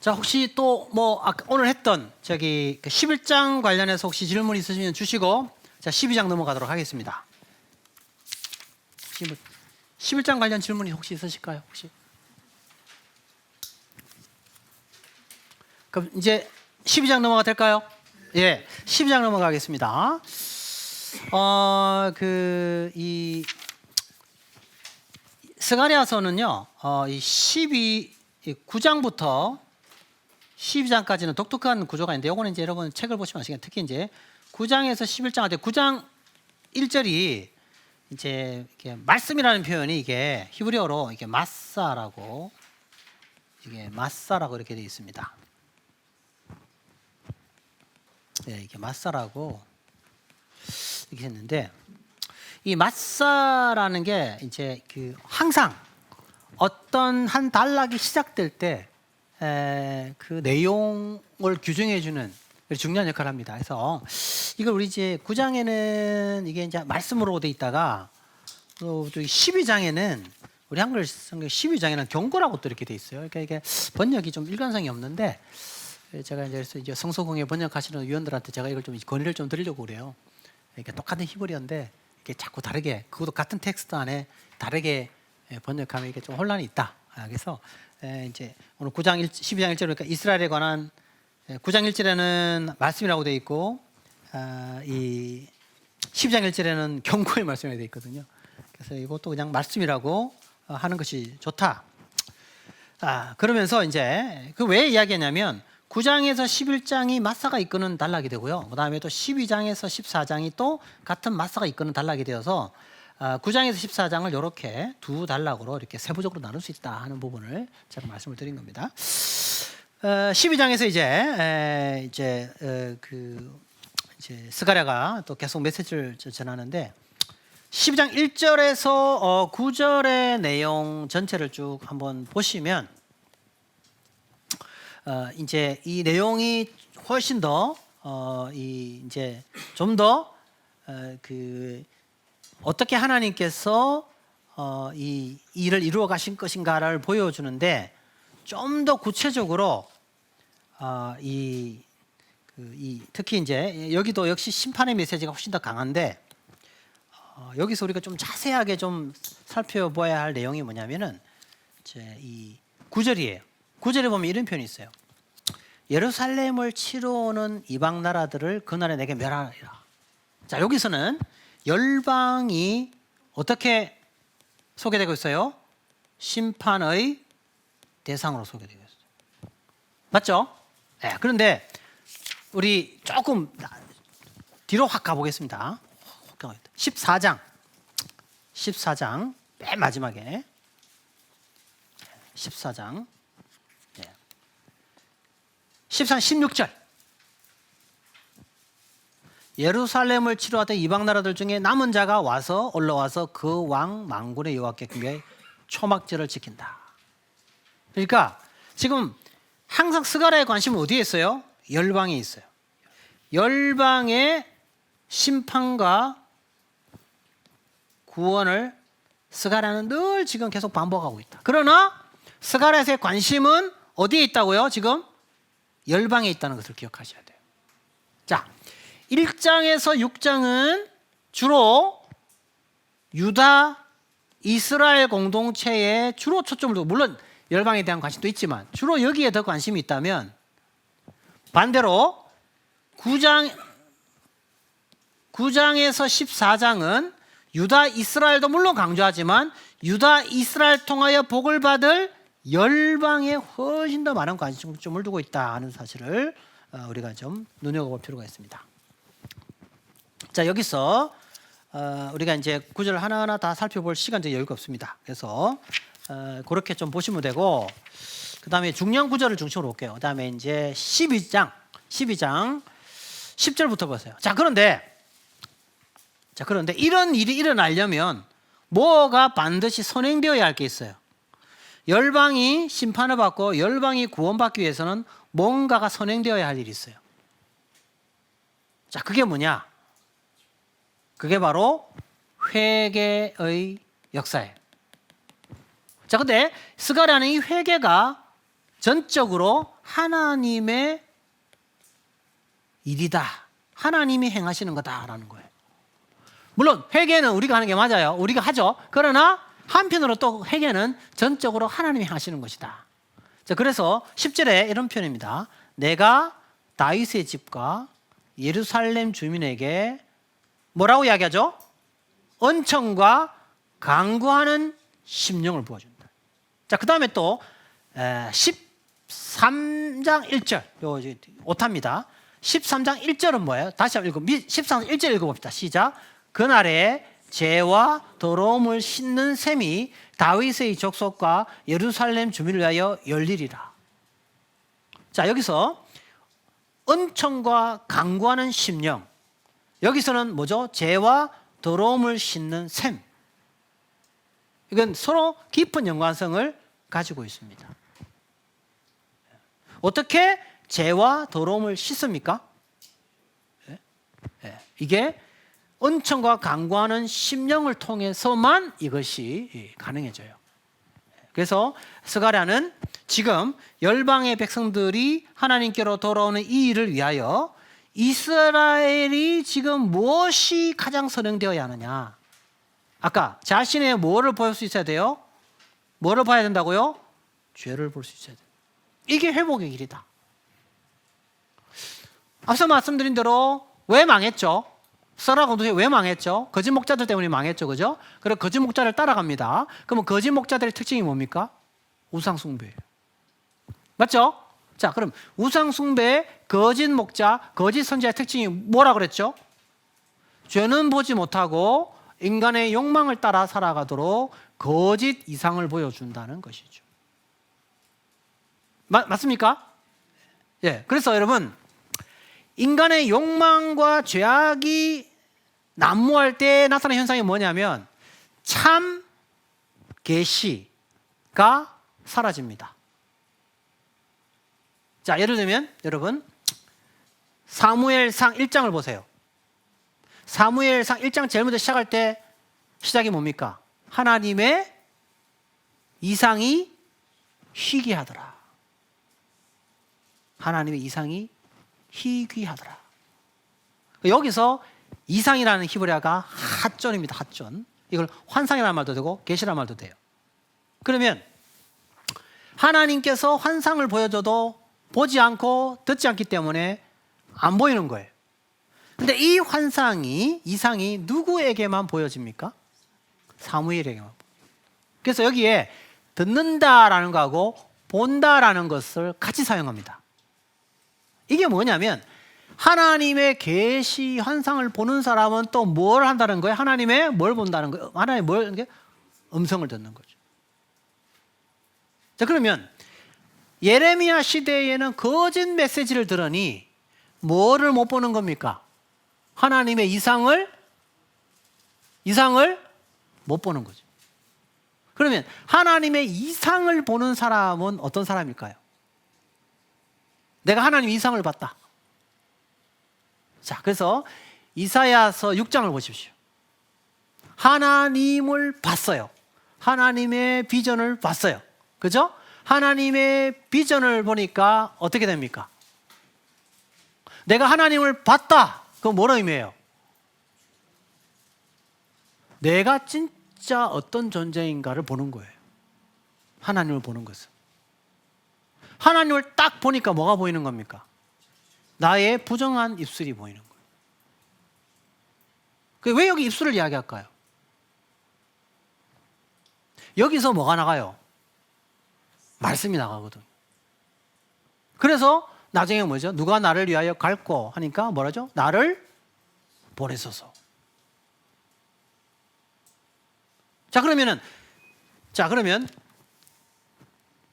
자, 혹시 또 뭐 오늘 했던 저기 11장 관련해서 혹시 질문 있으시면 주시고, 자, 12장 넘어가도록 하겠습니다. 11장 관련 질문이 혹시 있으실까요? 혹시? 그럼 이제 12장 넘어가 될까요? 예, 12장 넘어가겠습니다. 이 스가랴서는요, 이 9장부터 12장까지는 독특한 구조가 있는데, 요거는 이제 여러분 책을 보시면 아시겠지만, 특히 이제 9장에서 11장, 9장 1절이 이제 이게 말씀이라는 표현이 이게 히브리어로 이게 마사라고 이렇게 되어 있습니다. 네, 이게 마사라고 이렇게 했는데, 이 마사라는 게 이제 그 항상 어떤 한 단락이 시작될 때 그 내용을 규정해 주는 중요한 역할을 합니다. 그래서 이걸 우리 이제 9장에는 이게 이제 말씀으로 돼 있다가 또 12장에는 우리 한글 성경 12장에는 경고라고 또 이렇게 돼 있어요. 그러니까 이게 번역이 좀 일관성이 없는데, 제가 이제 성서공회 번역하시는 위원들한테 제가 이걸 좀 건의를 좀 드리려고 그래요. 그러니까 똑같은 히브리어인데 이게 자꾸 다르게, 그것도 같은 텍스트 안에 다르게 번역하면 이게 좀 혼란이 있다. 그래서 이제 오늘 9장 12장 1절, 그러니까 이스라엘에 관한 9장 1절에는 말씀이라고 되어 있고, 이 12장 1절에는 경고의 말씀이 되어 있거든요. 그래서 이것도 그냥 말씀이라고 하는 것이 좋다. 그러면서 이제 그 왜 이야기하냐면 9장에서 11장이 마사가 이끄는 단락이 되고요. 그 다음에 또 12장에서 14장이 또 같은 마사가 이끄는 단락이 되어서 9장에서 14장을 이렇게 두 단락으로 이렇게 세부적으로 나눌 수 있다 하는 부분을 제가 말씀을 드린 겁니다. 12장에서 이제 스가랴가 또 계속 메시지를 전하는데, 12장 1절에서 9절의 내용 전체를 쭉 한번 보시면 이제 이 내용이 훨씬 더 이제 좀 더 어떻게 하나님께서 이 일을 이루어 가신 것인가를 보여주는데, 좀 더 구체적으로 특히 이제 여기도 역시 심판의 메시지가 훨씬 더 강한데, 여기서 우리가 좀 자세하게 좀 살펴봐야 할 내용이 뭐냐면은 이제 이 9절이에요. 9절에 보면 이런 표현이 있어요. 예루살렘을 치러 오는 이방 나라들을 그날에 내게 멸하리라. 자, 여기서는 열방이 어떻게 소개되고 있어요? 심판의 대상으로 소개되고 있어요. 맞죠? 네, 그런데 우리 조금 뒤로 확 가보겠습니다. 14장 맨 마지막에 14장 16절, 예루살렘을 치루하던 이방 나라들 중에 남은 자가 올라와서 그 왕 만군의 여호와께 경배해 초막절을 지킨다. 그러니까 지금 항상 스가랴의 관심은 어디에 있어요? 열방에 있어요. 열방의 심판과 구원을 스가랴는 늘 지금 계속 반복하고 있다. 그러나 스가랴의 관심은 어디에 있다고요? 지금 열방에 있다는 것을 기억하셔야 돼요. 자, 1장에서 6장은 주로 유다, 이스라엘 공동체에 주로 초점을 두고, 물론 열방에 대한 관심도 있지만 주로 여기에 더 관심이 있다면, 반대로 9장에서 14장은 유다, 이스라엘도 물론 강조하지만 유다, 이스라엘 통하여 복을 받을 열방에 훨씬 더 많은 관심을 두고 있다 하는 사실을 우리가 좀 눈여겨볼 필요가 있습니다. 자, 여기서 우리가 이제 구절을 하나하나 다 살펴볼 시간적 여유가 없습니다. 그래서 그렇게 좀 보시면 되고, 그 다음에 중요한 구절을 중심으로 볼게요. 그 다음에 이제 12장 10절부터 보세요. 자, 그런데 이런 일이 일어나려면 뭐가 반드시 선행되어야 할 게 있어요. 열방이 심판을 받고 열방이 구원받기 위해서는 뭔가가 선행되어야 할 일이 있어요. 자, 그게 뭐냐? 그게 바로 회개의 역사예요. 자, 근데 스가랴는 이 회개가 전적으로 하나님의 일이다. 하나님이 행하시는 거다라는 거예요. 물론 회개는 우리가 하는 게 맞아요. 우리가 하죠. 그러나 한편으로 또 회개는 전적으로 하나님이 하시는 것이다. 자, 그래서 10절에 이런 표현입니다. 내가 다윗의 집과 예루살렘 주민에게 뭐라고 이야기하죠? 은총과 강구하는 심령을 부어준다. 자, 그 다음에 또 13장 1절 오타입니다. 13장 1절은 뭐예요? 다시 한번 13장 1절 읽어봅시다. 시작. 그날에 죄와 더러움을 씻는 셈이 다윗의 족속과 예루살렘 주민을 위하여 열리리라. 자, 여기서 은총과 강구하는 심령, 여기서는 뭐죠? 죄와 더러움을 씻는 셈. 이건 서로 깊은 연관성을 가지고 있습니다. 어떻게 죄와 더러움을 씻습니까? 이게 은총과 강구하는 심령을 통해서만 이것이 가능해져요. 그래서 스가랴는 지금 열방의 백성들이 하나님께로 돌아오는 이 일을 위하여 이스라엘이 지금 무엇이 가장 선행되어야 하느냐? 아까 자신의 뭐를 볼 수 있어야 돼요? 뭐를 봐야 된다고요? 죄를 볼 수 있어야 돼요. 이게 회복의 길이다. 앞서 말씀드린 대로 왜 망했죠? 썰아 공동체 왜 망했죠? 거짓 목자들 때문에 망했죠, 그죠? 그리고 거짓 목자를 따라갑니다. 그러면 거짓 목자들의 특징이 뭡니까? 우상 숭배예요. 맞죠? 자, 그럼 우상 숭배, 거짓 목자, 거짓 선지자의 특징이 뭐라 그랬죠? 죄는 보지 못하고 인간의 욕망을 따라 살아가도록 거짓 이상을 보여준다는 것이죠. 맞습니까? 예. 그래서 여러분, 인간의 욕망과 죄악이 난무할 때 나타나는 현상이 뭐냐면 참 계시가 사라집니다. 자, 예를 들면 여러분 사무엘상 1장을 보세요. 사무엘상 1장 제일 먼저 시작할 때 시작이 뭡니까? 하나님의 이상이 희귀하더라. 하나님의 이상이 희귀하더라. 여기서 이상이라는 히브리어가 핫존입니다. 핫존. 이걸 환상이라는 말도 되고 계시라는 말도 돼요. 그러면 하나님께서 환상을 보여줘도 보지 않고 듣지 않기 때문에 안 보이는 거예요. 근데 이 환상이, 이상이 누구에게만 보여집니까? 사무엘에게만. 그래서 여기에 듣는다라는 거하고 본다라는 것을 같이 사용합니다. 이게 뭐냐면 하나님의 계시 환상을 보는 사람은 또 뭘 한다는 거예요? 하나님의 뭘 본다는 거예요? 하나님의 뭘 음성을 듣는 거죠. 자, 그러면 예레미야 시대에는 거짓 메시지를 들으니 뭐를 못 보는 겁니까? 하나님의 이상을 못 보는 거죠. 그러면 하나님의 이상을 보는 사람은 어떤 사람일까요? 내가 하나님 이상을 봤다. 자, 그래서 이사야서 6장을 보십시오. 하나님을 봤어요. 하나님의 비전을 봤어요. 그죠? 하나님의 비전을 보니까 어떻게 됩니까? 내가 하나님을 봤다. 그건 뭐라 의미해요? 내가 진짜 어떤 존재인가를 보는 거예요. 하나님을 보는 것은. 하나님을 딱 보니까 뭐가 보이는 겁니까? 나의 부정한 입술이 보이는 거예요. 왜 여기 입술을 이야기할까요? 여기서 뭐가 나가요? 말씀이 나가거든. 그래서 나중에 뭐죠? 누가 나를 위하여 갈고 하니까 뭐라죠? 나를 보내소서. 자, 그러면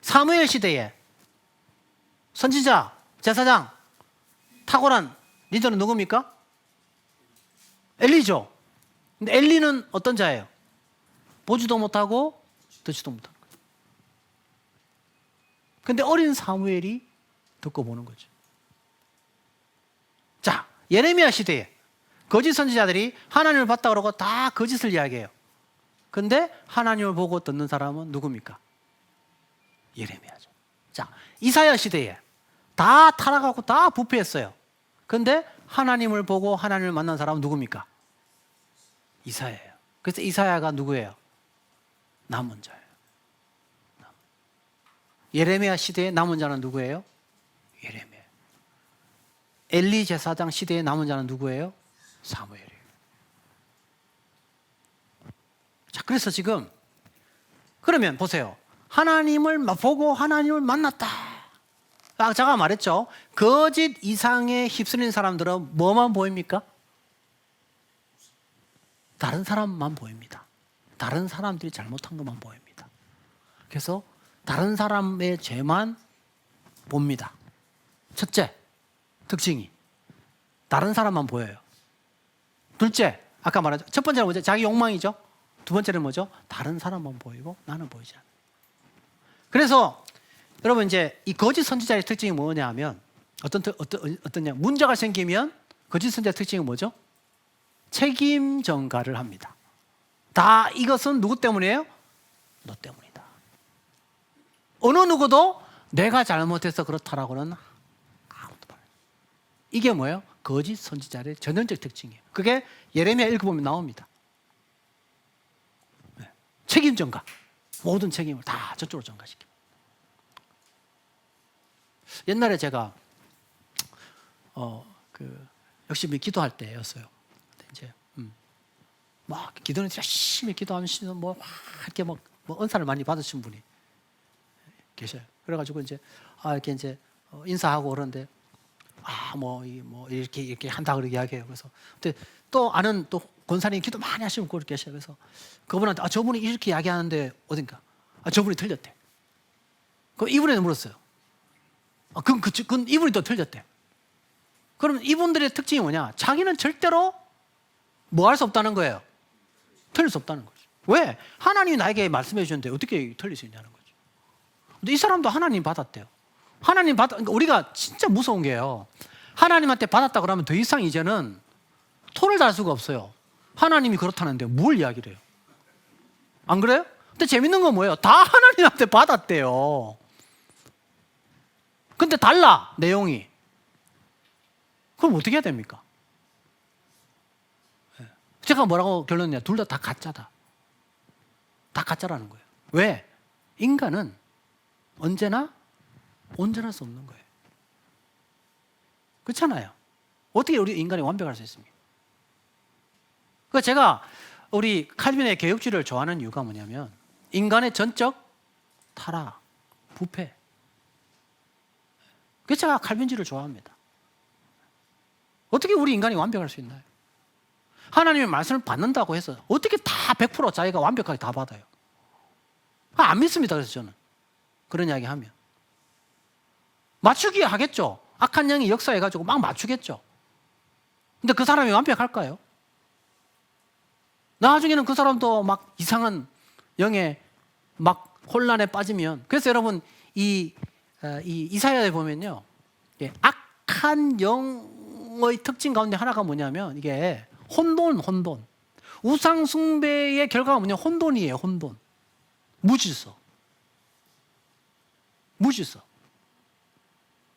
사무엘 시대에 선지자, 제사장, 탁월한 리더는 누굽니까? 엘리죠. 근데 엘리는 어떤 자예요? 보지도 못하고 듣지도 못하는 거예요. 근데 어린 사무엘이 듣고 보는 거죠. 자, 예레미야 시대에 거짓 선지자들이 하나님을 봤다 그러고 다 거짓을 이야기해요. 근데 하나님을 보고 듣는 사람은 누굽니까? 예레미야죠. 자, 이사야 시대에 다 타락하고 다 부패했어요. 근데 하나님을 보고 하나님을 만난 사람은 누굽니까? 이사야예요. 그래서 이사야가 누구예요? 남은 자예요. 예레미야 시대에 남은 자는 누구예요? 예레미야. 엘리 제사장 시대에 남은 자는 누구예요? 사무엘이에요. 자, 그래서 지금 그러면 보세요. 하나님을 보고 하나님을 만났다. 제가 말했죠. 거짓 이상에 휩쓸린 사람들은 뭐만 보입니까? 다른 사람만 보입니다. 다른 사람들이 잘못한 것만 보입니다. 그래서 다른 사람의 죄만 봅니다. 첫째, 특징이 다른 사람만 보여요. 둘째, 아까 말했죠. 첫 번째는 뭐죠? 자기 욕망이죠. 두 번째는 뭐죠? 다른 사람만 보이고 나는 보이지 않아요. 그래서 여러분 이제 이 거짓 선지자의 특징이 뭐냐 하면 어떠냐? 문제가 생기면 거짓 선지자의 특징이 뭐죠? 책임 전가를 합니다. 다 이것은 누구 때문이에요? 너 때문이다. 어느 누구도 내가 잘못해서 그렇다라고는 아무도 말해요. 이게 뭐예요? 거짓 선지자의 전형적 특징이에요. 그게 예레미야 읽어보면 나옵니다. 네. 책임 전가. 모든 책임을 다 저쪽으로 전가시킵니다. 옛날에 제가 열심히 기도할 때였어요. 이제 막 기도는 열심히 기도하면서 뭐 이렇게 뭐 은사를 많이 받으신 분이 계셔요. 그래가지고 이제 이렇게 이제 인사하고 그러는데 뭐 이렇게 한다 그렇게 이야기해요. 그래서 근데 또 아는 또 권사님 기도 많이 하시는 분이 계셔요. 그래서 그분한테 저분이 이렇게 이야기하는데 어딘가 저분이 틀렸대. 그럼 이분한테 물었어요. 그건 이분이 또 틀렸대. 그러면 이분들의 특징이 뭐냐? 자기는 절대로 뭐 할 수 없다는 거예요. 틀릴 수 없다는 거죠. 왜? 하나님이 나에게 말씀해 주셨는데 어떻게 틀릴 수 있냐는 거죠. 근데 이 사람도 하나님 받았대요. 그러니까 우리가 진짜 무서운 게요. 하나님한테 받았다 그러면 더 이상 이제는 토를 달 수가 없어요. 하나님이 그렇다는데 뭘 이야기를 해요? 안 그래요? 근데 재밌는 건 뭐예요? 다 하나님한테 받았대요. 근데 달라, 내용이. 그럼 어떻게 해야 됩니까? 제가 뭐라고 결론 내냐? 둘 다 가짜다. 다 가짜라는 거예요. 왜? 인간은 언제나 온전할 수 없는 거예요. 그렇잖아요. 어떻게 우리 인간이 완벽할 수 있습니까? 그러니까 제가 우리 칼빈의 개혁주의를 좋아하는 이유가 뭐냐면 인간의 전적 타락, 부패. 그래서 제가 칼빈주의를 좋아합니다. 어떻게 우리 인간이 완벽할 수 있나요? 하나님의 말씀을 받는다고 해서 어떻게 다 100% 자기가 완벽하게 다 받아요? 안 믿습니다. 그래서 저는 그런 이야기 하면 맞추기 하겠죠. 악한 영이 역사해가지고 막 맞추겠죠. 근데 그 사람이 완벽할까요? 나중에는 그 사람도 막 이상한 영에 막 혼란에 빠지면, 그래서 여러분 이 이사야에 보면요, 악한 영의 특징 가운데 하나가 뭐냐면 이게 혼돈. 우상 숭배의 결과가 뭐냐? 혼돈이에요. 혼돈. 무질서.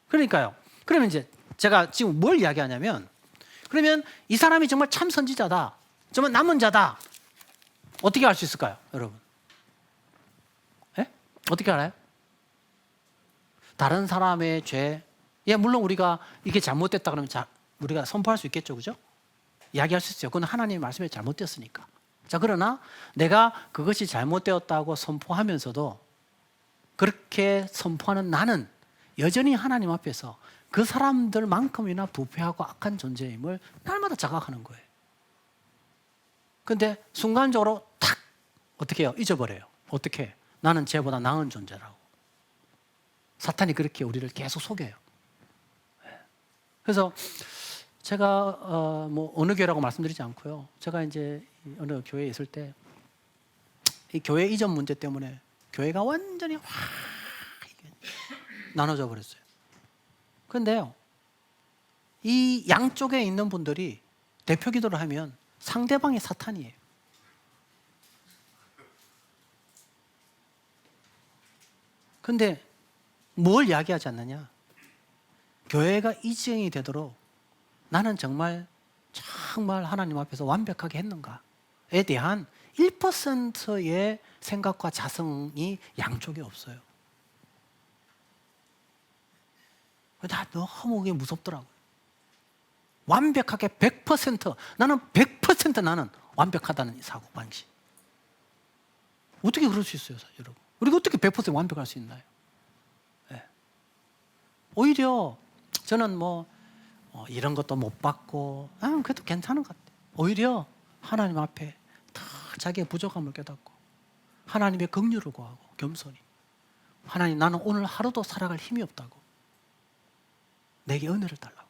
그러니까요. 그러면 이제 제가 지금 뭘 이야기하냐면, 그러면 이 사람이 정말 참 선지자다, 정말 남은 자다, 어떻게 알 수 있을까요, 여러분? 어떻게 알아요? 다른 사람의 죄, 물론 우리가 이게 잘못됐다 그러면 우리가 선포할 수 있겠죠, 그죠? 이야기할 수 있어요. 그건 하나님의 말씀이 잘못됐으니까. 자, 그러나 내가 그것이 잘못되었다고 선포하면서도 그렇게 선포하는 나는 여전히 하나님 앞에서 그 사람들만큼이나 부패하고 악한 존재임을 날마다 자각하는 거예요. 근데 순간적으로 탁 어떻게 해요? 잊어버려요. 어떻게? 나는 쟤보다 나은 존재라고. 사탄이 그렇게 우리를 계속 속여요. 그래서 제가 뭐 어느 교회라고 말씀드리지 않고요. 제가 이제 어느 교회에 있을 때 이 교회 이전 문제 때문에 교회가 완전히 확 나눠져 버렸어요. 그런데요, 이 양쪽에 있는 분들이 대표 기도를 하면 상대방이 사탄이에요. 근데 뭘 이야기하지 않느냐? 교회가 이정이 되도록 나는 정말 하나님 앞에서 완벽하게 했는가에 대한 1%의 생각과 자성이 양쪽에 없어요. 나 너무 그게 무섭더라고요. 완벽하게 100%, 나는 100% 나는 완벽하다는 사고방식. 어떻게 그럴 수 있어요, 여러분? 우리가 어떻게 100% 완벽할 수 있나요? 네. 오히려 저는 이런 것도 못 받고 그래도 괜찮은 것 같아요. 오히려 하나님 앞에 더 자기의 부족함을 깨닫고 하나님의 긍휼을 구하고 겸손히, 하나님, 나는 오늘 하루도 살아갈 힘이 없다고, 내게 은혜를 달라고,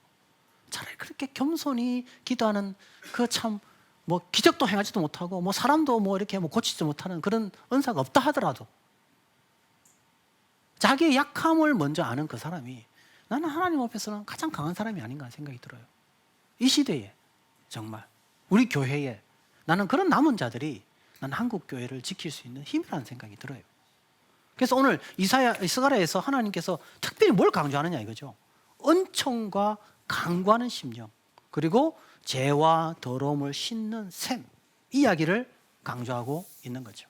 차라리 그렇게 겸손히 기도하는 그 참 기적도 행하지도 못하고 사람도 이렇게 고치지 못하는 그런 은사가 없다 하더라도 자기의 약함을 먼저 아는 그 사람이 나는 하나님 앞에서는 가장 강한 사람이 아닌가 생각이 들어요. 이 시대에 정말 우리 교회에 나는 그런 남은 자들이 나는 한국 교회를 지킬 수 있는 힘이라는 생각이 들어요. 그래서 오늘 스가랴에서 하나님께서 특별히 뭘 강조하느냐 이거죠. 은총과 강구하는 심령, 그리고 죄와 더러움을 씻는 셈, 이 이야기를 강조하고 있는 거죠.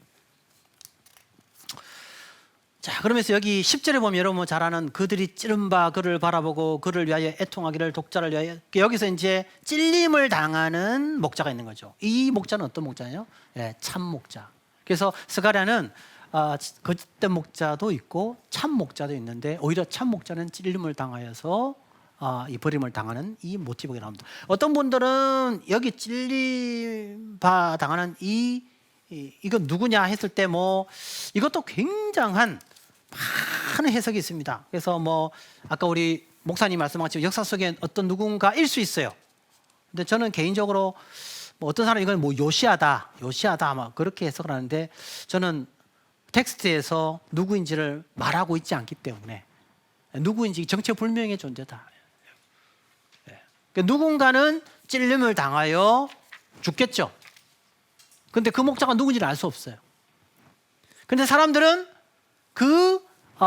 자, 그러면서 여기 10절에 보면 여러분 잘 아는 그들이 찌른 바 그를 바라보고 그를 위하여 애통하기를 독자를 위하여, 여기서 이제 찔림을 당하는 목자가 있는 거죠. 이 목자는 어떤 목자예요? 참 목자. 그래서 스가랴는 거짓된 목자도 있고 참 목자도 있는데, 오히려 참 목자는 찔림을 당하여서 이 버림을 당하는 이 모티브가 나옵니다. 어떤 분들은 여기 찔림 당하는 이건 누구냐 했을 때 이것도 굉장한 많은 해석이 있습니다. 그래서 아까 우리 목사님 말씀하신 역사 속에 어떤 누군가일 수 있어요. 근데 저는 개인적으로 어떤 사람이 이건 요시아다 아마 그렇게 해석을 하는데, 저는 텍스트에서 누구인지를 말하고 있지 않기 때문에 누구인지 정체불명의 존재다. 누군가는 찔림을 당하여 죽겠죠. 근데 그 목자가 누군지를 알 수 없어요. 근데 사람들은 그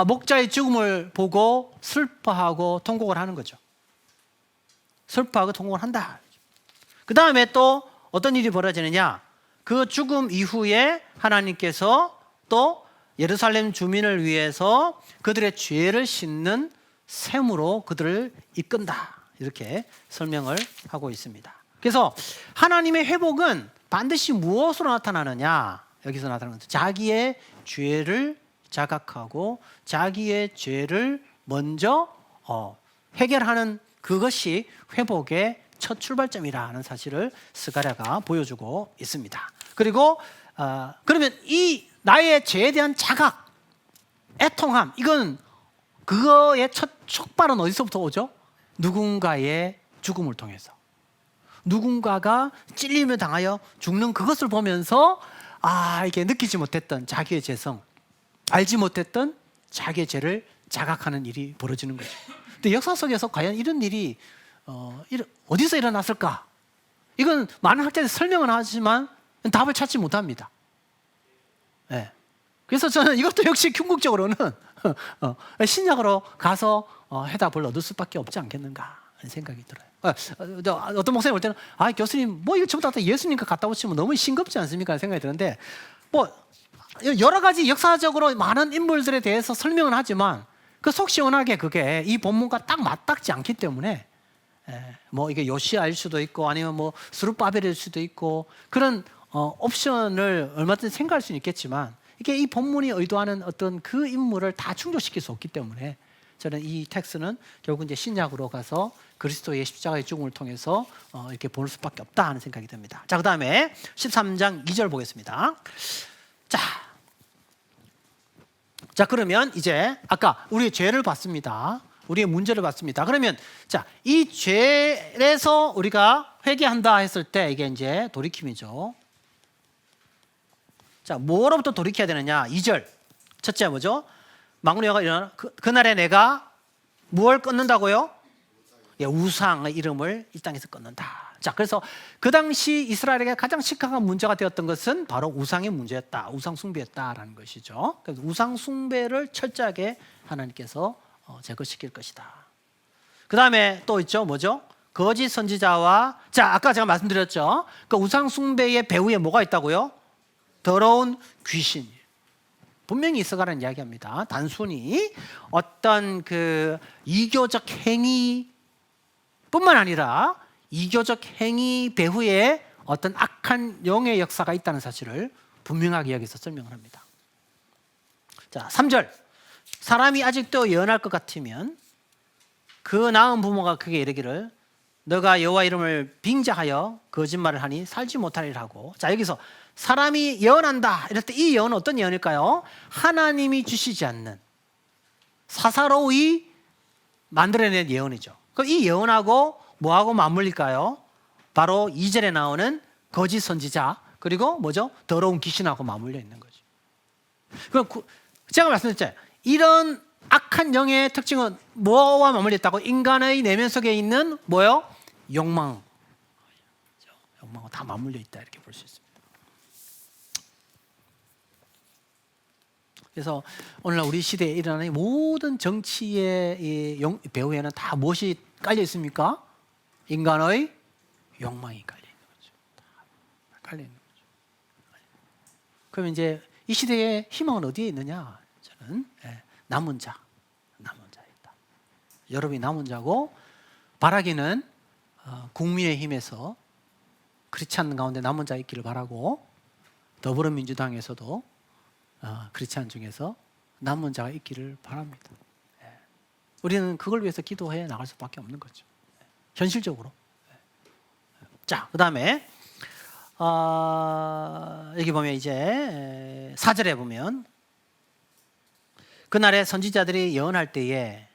목자의 죽음을 보고 슬퍼하고 통곡을 하는 거죠. 슬퍼하고 통곡을 한다. 그 다음에 또 어떤 일이 벌어지느냐, 그 죽음 이후에 하나님께서 또 예루살렘 주민을 위해서 그들의 죄를 씻는 셈으로 그들을 이끈다, 이렇게 설명을 하고 있습니다. 그래서 하나님의 회복은 반드시 무엇으로 나타나느냐, 여기서 나타나는 것은 자기의 죄를 자각하고 자기의 죄를 먼저 해결하는 그것이 회복의 첫 출발점이라는 사실을 스가랴가 보여주고 있습니다. 그리고 그러면 이 나의 죄에 대한 자각, 애통함, 이건 그거의 첫 촉발은 어디서부터 오죠? 누군가의 죽음을 통해서, 누군가가 찔림을 당하여 죽는 그것을 보면서 이게 느끼지 못했던 자기의 죄성, 알지 못했던 자기의 죄를 자각하는 일이 벌어지는 거죠. 근데 역사 속에서 과연 이런 일이 어디서 일어났을까? 이건 많은 학자들이 설명은 하지만 답을 찾지 못합니다. 네. 그래서 저는 이것도 역시 궁극적으로는 신약으로 가서 해답을 얻을 수밖에 없지 않겠는가 하는 생각이 들어요. 어떤 목사님 볼 때는 교수님 이거 전부 다 예수님과 갖다 붙이면 너무 싱겁지 않습니까? 하는 생각이 드는데, 여러 가지 역사적으로 많은 인물들에 대해서 설명은 하지만 그 속 시원하게 그게 이 본문과 딱 맞닿지 않기 때문에 이게 요시아일 수도 있고 아니면 스룹바벨일 수도 있고 그런 옵션을 얼마든지 생각할 수는 있겠지만, 이게 이 본문이 의도하는 어떤 그 인물을 다 충족시킬 수 없기 때문에 저는 이 텍스트는 결국 이제 신약으로 가서 그리스도의 십자가의 죽음을 통해서 이렇게 볼 수밖에 없다 하는 생각이 듭니다. 자, 그 다음에 13장 2절 보겠습니다. 자, 그러면 이제 아까 우리의 죄를 봤습니다. 우리의 문제를 봤습니다. 그러면 이 죄에서 우리가 회개한다 했을 때 이게 이제 돌이킴이죠. 자, 뭐로부터 돌이켜야 되느냐? 2절. 첫째 뭐죠? 망군의 여호와가 일어나 그날에 내가 무엇을 끊는다고요? 우상의 이름을 이 땅에서 끊는다. 자, 그래서 그 당시 이스라엘에게 가장 심각한 문제가 되었던 것은 바로 우상의 문제였다. 우상 숭배였다라는 것이죠. 그래서 우상 숭배를 철저하게 하나님께서 제거시킬 것이다. 그 다음에 또 있죠. 뭐죠? 거짓 선지자와, 자, 아까 제가 말씀드렸죠. 그 우상 숭배의 배후에 뭐가 있다고요? 더러운 귀신. 분명히 있어가라는 이야기합니다. 단순히 어떤 그 이교적 행위뿐만 아니라 이교적 행위 배후에 어떤 악한 영의 역사가 있다는 사실을 분명하게 여기서 설명을 합니다. 자, 3절. 사람이 아직도 예언할 것 같으면 그 낳은 부모가 그에게 이르기를 너가 여호와 이름을 빙자하여 거짓말을 하니 살지 못하리라 하고. 자, 여기서 사람이 예언한다 이럴 때 이 예언은 어떤 예언일까요? 하나님이 주시지 않는 사사로이 만들어낸 예언이죠. 그럼 이 예언하고 뭐하고 맞물릴까요? 바로 2절에 나오는 거짓 선지자 그리고 뭐죠? 더러운 귀신하고 맞물려 있는 거죠. 그럼 제가 말씀드렸죠. 이런 악한 영의 특징은 뭐와 맞물려 있다고? 인간의 내면 속에 있는 뭐요? 욕망. 욕망과 다 맞물려 있다 이렇게 볼 수 있습니다. 그래서 오늘날 우리 시대에 일어나는 모든 정치의 배후에는 다 무엇이 깔려 있습니까? 인간의 욕망이 깔려 있는 거죠. 다 깔려 있는 거죠. 그럼 이제 이 시대의 희망은 어디에 있느냐? 저는 남은 자에 있다. 여러분이 남은 자고 바라기는 국민의힘에서 그렇지 않는 가운데 남은 자 있기를 바라고 더불어민주당에서도 크리스찬 중에서 남은 자가 있기를 바랍니다. 우리는 그걸 위해서 기도해 나갈 수밖에 없는 거죠. 현실적으로. 자, 그 다음에 여기 보면 이제 4절에 보면 그날에 선지자들이 예언할 때에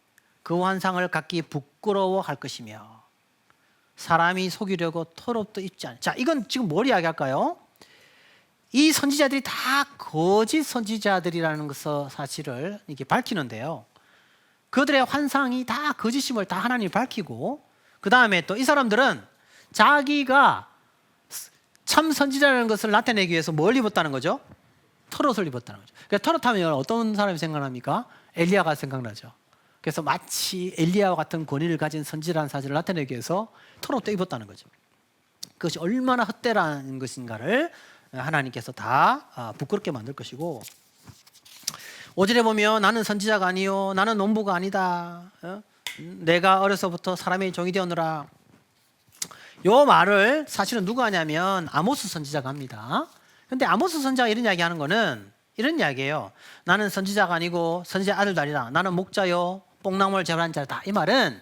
그 환상을 갖기 부끄러워할 것이며 사람이 속이려고 털옷도 입지 않. 자, 이건 지금 뭘 이야기할까요? 이 선지자들이 다 거짓 선지자들이라는 것을 사실을 이렇게 밝히는데요. 그들의 환상이 다 거짓임을 다 하나님이 밝히고 그 다음에 또 이 사람들은 자기가 참 선지자라는 것을 나타내기 위해서 뭘 입었다는 거죠? 털옷을 입었다는 거죠. 그러니까 털옷하면 어떤 사람이 생각납니까? 엘리야가 생각나죠. 그래서 마치 엘리야와 같은 권위를 가진 선지자라는 사실을 나타내기 위해서 털옷도 입었다는 거죠. 그것이 얼마나 헛되라는 것인가를 하나님께서 다 부끄럽게 만들 것이고 5절에 보면 나는 선지자가 아니요 나는 농부가 아니다. 내가 어려서부터 사람의 종이 되었노라. 요 말을 사실은 누가 하냐면 아모스 선지자가 합니다. 근데 아모스 선지자가 이런 이야기 하는 거는 이런 이야기예요. 나는 선지자가 아니고 선지자 아들도 아니라 나는 목자요 뽕나무를 재배하는 자다. 이 말은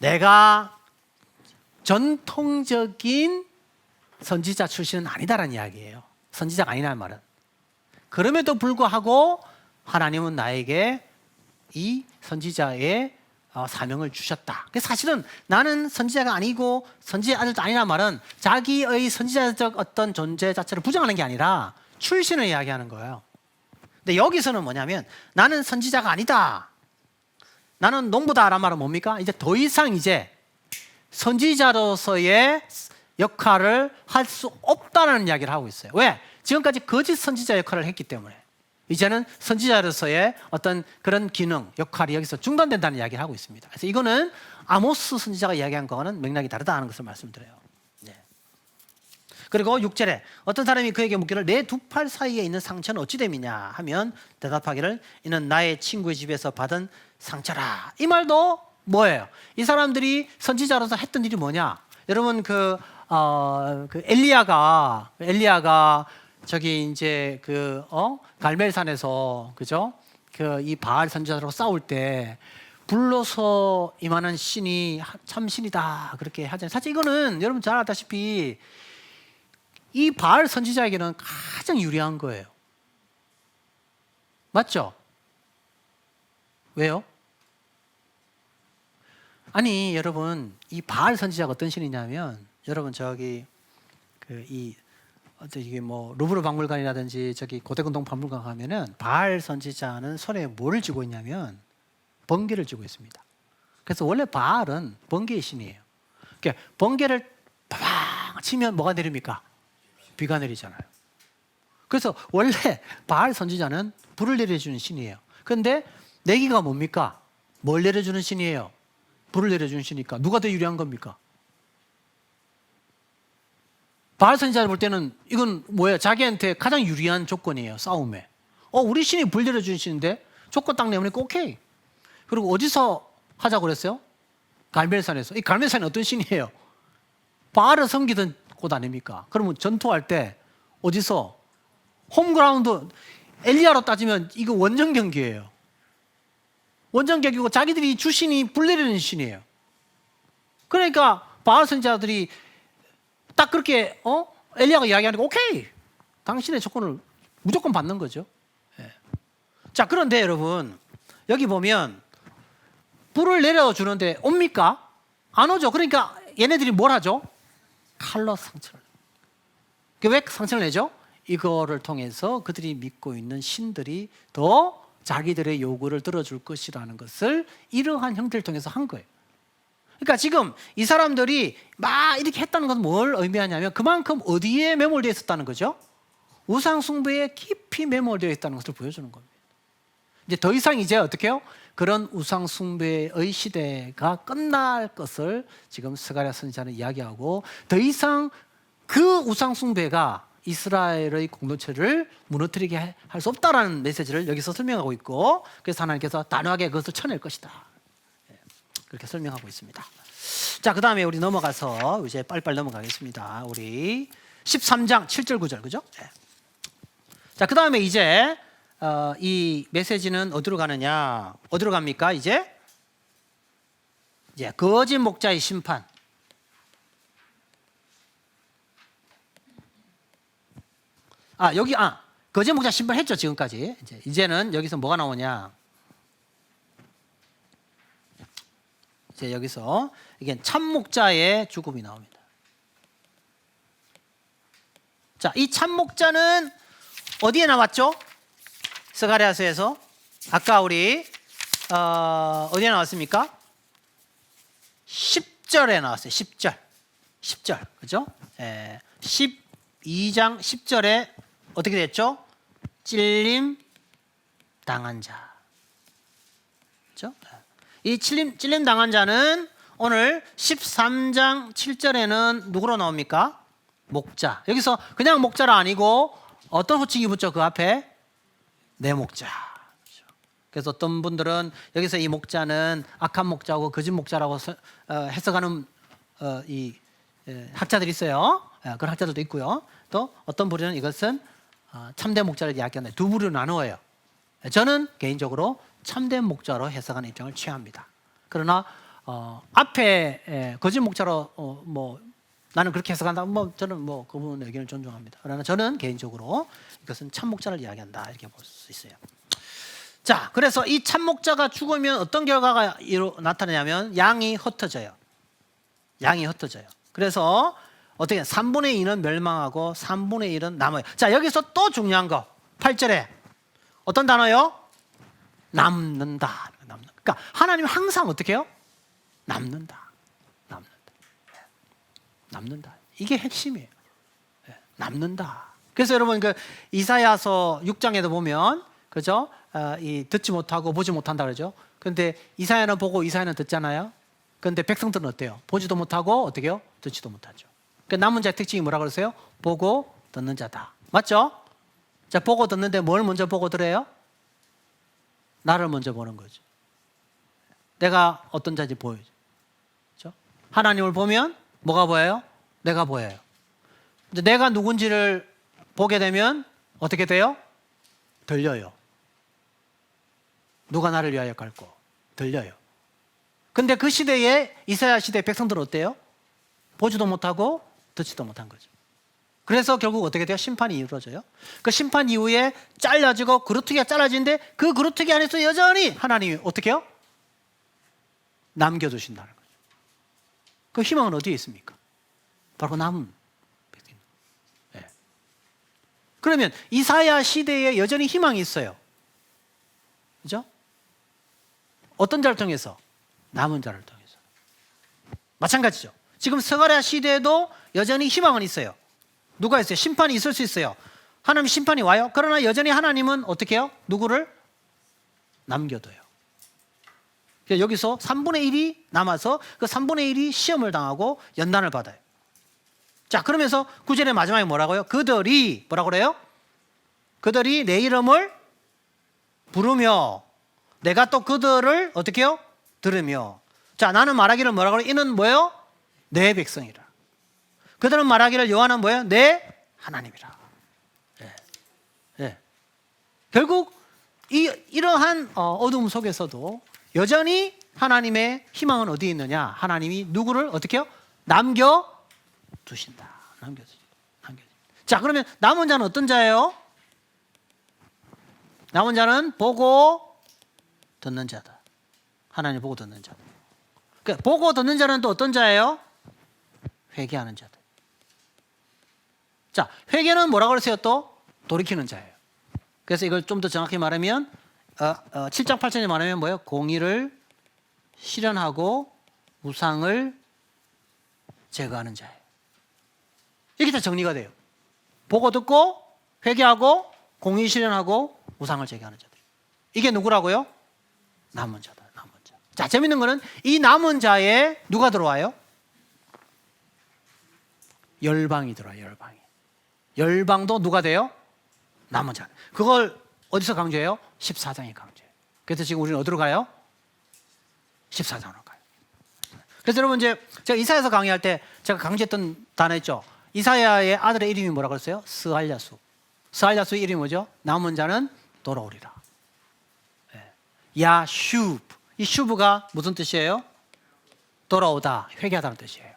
내가 전통적인 선지자 출신은 아니다라는 이야기예요. 선지자가 아니라는 말은. 그럼에도 불구하고 하나님은 나에게 이 선지자의 사명을 주셨다. 사실은 나는 선지자가 아니고 선지자 아들도 아니라는 말은 자기의 선지자적 어떤 존재 자체를 부정하는 게 아니라 출신을 이야기하는 거예요. 근데 여기서는 뭐냐면 나는 선지자가 아니다. 나는 농부다라는 말은 뭡니까? 이제 더 이상 이제 선지자로서의 역할을 할 수 없다는 이야기를 하고 있어요. 왜? 지금까지 거짓 선지자 역할을 했기 때문에 이제는 선지자로서의 어떤 그런 기능, 역할이 여기서 중단된다는 이야기를 하고 있습니다. 그래서 이거는 아모스 선지자가 이야기한 거와는 맥락이 다르다는 것을 말씀드려요. 네. 그리고 6절에 어떤 사람이 그에게 묻기를 내 두 팔 사이에 있는 상처는 어찌 됨이냐 하면 대답하기를 이는 나의 친구의 집에서 받은 상처라. 이 말도 뭐예요? 이 사람들이 선지자로서 했던 일이 뭐냐? 여러분 그 엘리야가 저기 이제 갈멜산에서 그죠? 그 이 바알 선지자로 싸울 때 불러서 임하는 신이 참 신이다 그렇게 하잖아요. 사실 이거는 여러분 잘 알다시피 이 바알 선지자에게는 가장 유리한 거예요. 맞죠? 왜요? 아니 여러분 이 바알 선지자가 어떤 신이냐면 여러분 저기 이게 뭐 루브르 박물관이라든지 저기 고대공동 박물관 가면은 바알 선지자는 손에 뭐를 쥐고 있냐면 번개를 쥐고 있습니다. 그래서 원래 바알은 번개의 신이에요. 그러니까 번개를 치면 뭐가 내립니까? 비가 내리잖아요. 그래서 원래 바알 선지자는 불을 내려주는 신이에요. 그런데 내기가 뭡니까? 뭘 내려주는 신이에요? 불을 내려주는 신이니까 누가 더 유리한 겁니까? 바알 선지자를 볼 때는 이건 뭐예요? 자기한테 가장 유리한 조건이에요. 싸움에. 우리 신이 불 내려주는 신인데 조건 딱 내보니까 오케이. 그리고 어디서 하자고 그랬어요? 갈멜산에서. 이 갈멜산이 어떤 신이에요? 바알을 섬기던 곳 아닙니까? 그러면 전투할 때 어디서? 홈그라운드. 엘리야로 따지면 이거 원정 경기예요. 원정 경기고 자기들이 주신이 불 내리는 신이에요. 그러니까 바알 선지자들이 딱 그렇게 엘리야가 이야기하니까 오케이. 당신의 조건을 무조건 받는 거죠. 예. 자, 그런데 여러분 여기 보면 불을 내려주는데 옵니까? 안 오죠. 그러니까 얘네들이 뭘 하죠? 칼로 상처를. 왜 상처를 내죠? 이거를 통해서 그들이 믿고 있는 신들이 더 자기들의 요구를 들어줄 것이라는 것을 이러한 형태를 통해서 한 거예요. 그러니까 지금 이 사람들이 막 이렇게 했다는 것은 뭘 의미하냐면 그만큼 어디에 매몰되어 있었다는 거죠? 우상 숭배에 깊이 매몰되어 있다는 것을 보여주는 겁니다. 이제 더 이상 이제 어떻게 해요? 그런 우상 숭배의 시대가 끝날 것을 지금 스가랴 선지자는 이야기하고 더 이상 그 우상 숭배가 이스라엘의 공동체를 무너뜨리게 할 수 없다라는 메시지를 여기서 설명하고 있고 그래서 하나님께서 단호하게 그것을 쳐낼 것이다. 그렇게 설명하고 있습니다. 자, 그 다음에 우리 넘어가서 이제 빨리빨리 넘어가겠습니다. 우리 13장 7절 9절 그죠? 네. 자, 그 다음에 이제 이 메시지는 어디로 가느냐? 어디로 갑니까? 이제 거짓 목자의 심판. 여기 거짓 목자 심판했죠 지금까지. 이제는 여기서 뭐가 나오냐? 이제 여기서 이게 참 목자의 죽음이 나옵니다. 자, 이 참 목자는 어디에 나왔죠? 스가랴서에서 아까 우리 어디에 나왔습니까? 10절에 나왔어요. 10절 그죠? 12장 10절에 어떻게 됐죠? 찔림 당한 자. 그죠? 이 찔림 당한 자는 오늘 13장 7절에는 누구로 나옵니까? 목자. 여기서 그냥 목자가 아니고 어떤 호칭이 붙죠? 그 앞에 내 목자. 그래서 어떤 분들은 여기서 이 목자는 악한 목자고 거짓 목자라고 해석하는 학자들이 있어요. 그런 학자들도 있고요. 또 어떤 부류는 이것은 참된 목자를 이야기한다. 두 부류로 나누어요. 저는 개인적으로 참된 목자로 해석하는 입장을 취합니다. 그러나 앞에 거짓 목자로 나는 그렇게 해석한다. 저는 그분의 의견을 존중합니다. 그러나 저는 개인적으로 이것은 참 목자를 이야기한다 이렇게 볼 수 있어요. 자, 그래서 이 참 목자가 죽으면 어떤 결과가 나타나냐면 양이 흩어져요. 양이 흩어져요. 그래서 어떻게 3분의 2는 멸망하고 3분의 1은 남아요. 자, 여기서 또 중요한 거 8절에 어떤 단어요? 남는다. 그러니까 하나님은 항상 어떻게 해요? 남는다. 이게 핵심이에요. 남는다. 그래서 여러분 그 이사야서 6장에도 보면 그죠? 이 듣지 못하고 보지 못한다 그러죠. 그런데 이사야는 보고 이사야는 듣잖아요. 그런데 백성들은 어때요? 보지도 못하고 어떻게 해요? 듣지도 못하죠. 그 남은 자의 특징이 뭐라 그러세요? 보고 듣는 자다. 맞죠? 자, 보고 듣는데 뭘 먼저 보고 들어요? 나를 먼저 보는 거죠. 내가 어떤 자인지 보여줘. 그렇죠? 하나님을 보면 뭐가 보여요? 내가 보여요. 이제 내가 누군지를 보게 되면 어떻게 돼요? 들려요. 누가 나를 위하여 갈고 들려요. 근데 그 시대에 이사야 시대 백성들은 어때요? 보지도 못하고 듣지도 못한 거죠. 그래서 결국 어떻게 돼요? 심판이 이루어져요. 그 심판 이후에 잘라지고 그루터기가 잘라지는데 그 그루터기 안에서 여전히 하나님이 어떻게 해요? 남겨두신다는 거죠. 그 희망은 어디에 있습니까? 바로 남은 백성. 네. 그러면 이사야 시대에 여전히 희망이 있어요. 그죠? 어떤 자를 통해서? 남은 자를 통해서. 마찬가지죠. 지금 스가랴 시대에도 여전히 희망은 있어요. 누가 있어요? 심판이 있을 수 있어요. 하나님 심판이 와요. 그러나 여전히 하나님은 어떻게 해요? 누구를 남겨둬요. 여기서 3분의 1이 남아서 그 3분의 1이 시험을 당하고 연단을 받아요. 자, 그러면서 9절의 마지막에 뭐라고요? 그들이 뭐라고 그래요? 그들이 내 이름을 부르며 내가 또 그들을 어떻게 해요? 들으며. 자, 나는 말하기를 뭐라고 그래요? 이는 뭐예요? 내 백성이라. 그들은 말하기를 여호와는 뭐예요? 내 하나님이라. 예. 예. 결국 이러한 어둠 속에서도 여전히 하나님의 희망은 어디에 있느냐? 하나님이 누구를 어떻게 해요? 남겨두신다. 남겨두신다. 자, 그러면 남은 자는 어떤 자예요? 남은 자는 보고 듣는 자다. 하나님 보고 듣는 자. 그러니까 보고 듣는 자는 또 어떤 자예요? 회개하는 자들. 자, 회개는 뭐라고 그랬어요? 또 돌이키는 자예요. 그래서 이걸 좀 더 정확히 말하면 7장 8절에 말하면 뭐예요? 공의를 실현하고 우상을 제거하는 자예요. 이게 다 정리가 돼요. 보고 듣고 회개하고 공의 실현하고 우상을 제거하는 자들. 이게 누구라고요? 남은 자다. 남은 자. 자, 재밌는 거는 이 남은 자에 누가 들어와요? 열방이 들어와요. 열방이. 열방도 누가 돼요? 남은 자. 그걸 어디서 강조해요? 14장에 강조해요. 그래서 지금 우리는 어디로 가요? 14장으로 가요. 그래서 여러분 이제 제가 이사야서 강의할 때 제가 강조했던 단어 있죠. 이사야의 아들의 이름이 뭐라고 그랬어요? 스알야수. 스알야수의 이름이 뭐죠? 남은 자는 돌아오리라. 야슈브. 이 슈브가 무슨 뜻이에요? 돌아오다, 회개하다는 뜻이에요.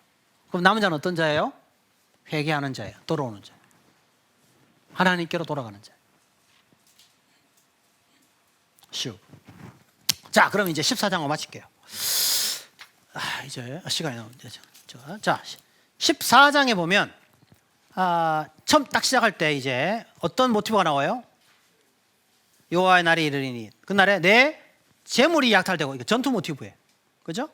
그럼 남은 자는 어떤 자예요? 회개하는 자예요. 돌아오는 자. 하나님께로 돌아가는 자. 슈브. 자, 그럼 이제 14장을 마칠게요. 이제 시간이 나오는데. 자, 14장에 보면 처음 딱 시작할 때 이제 어떤 모티브가 나와요? 여호와의 날이 이르리니 그날에 내 재물이 약탈되고, 이거 전투 모티브예요. 그죠?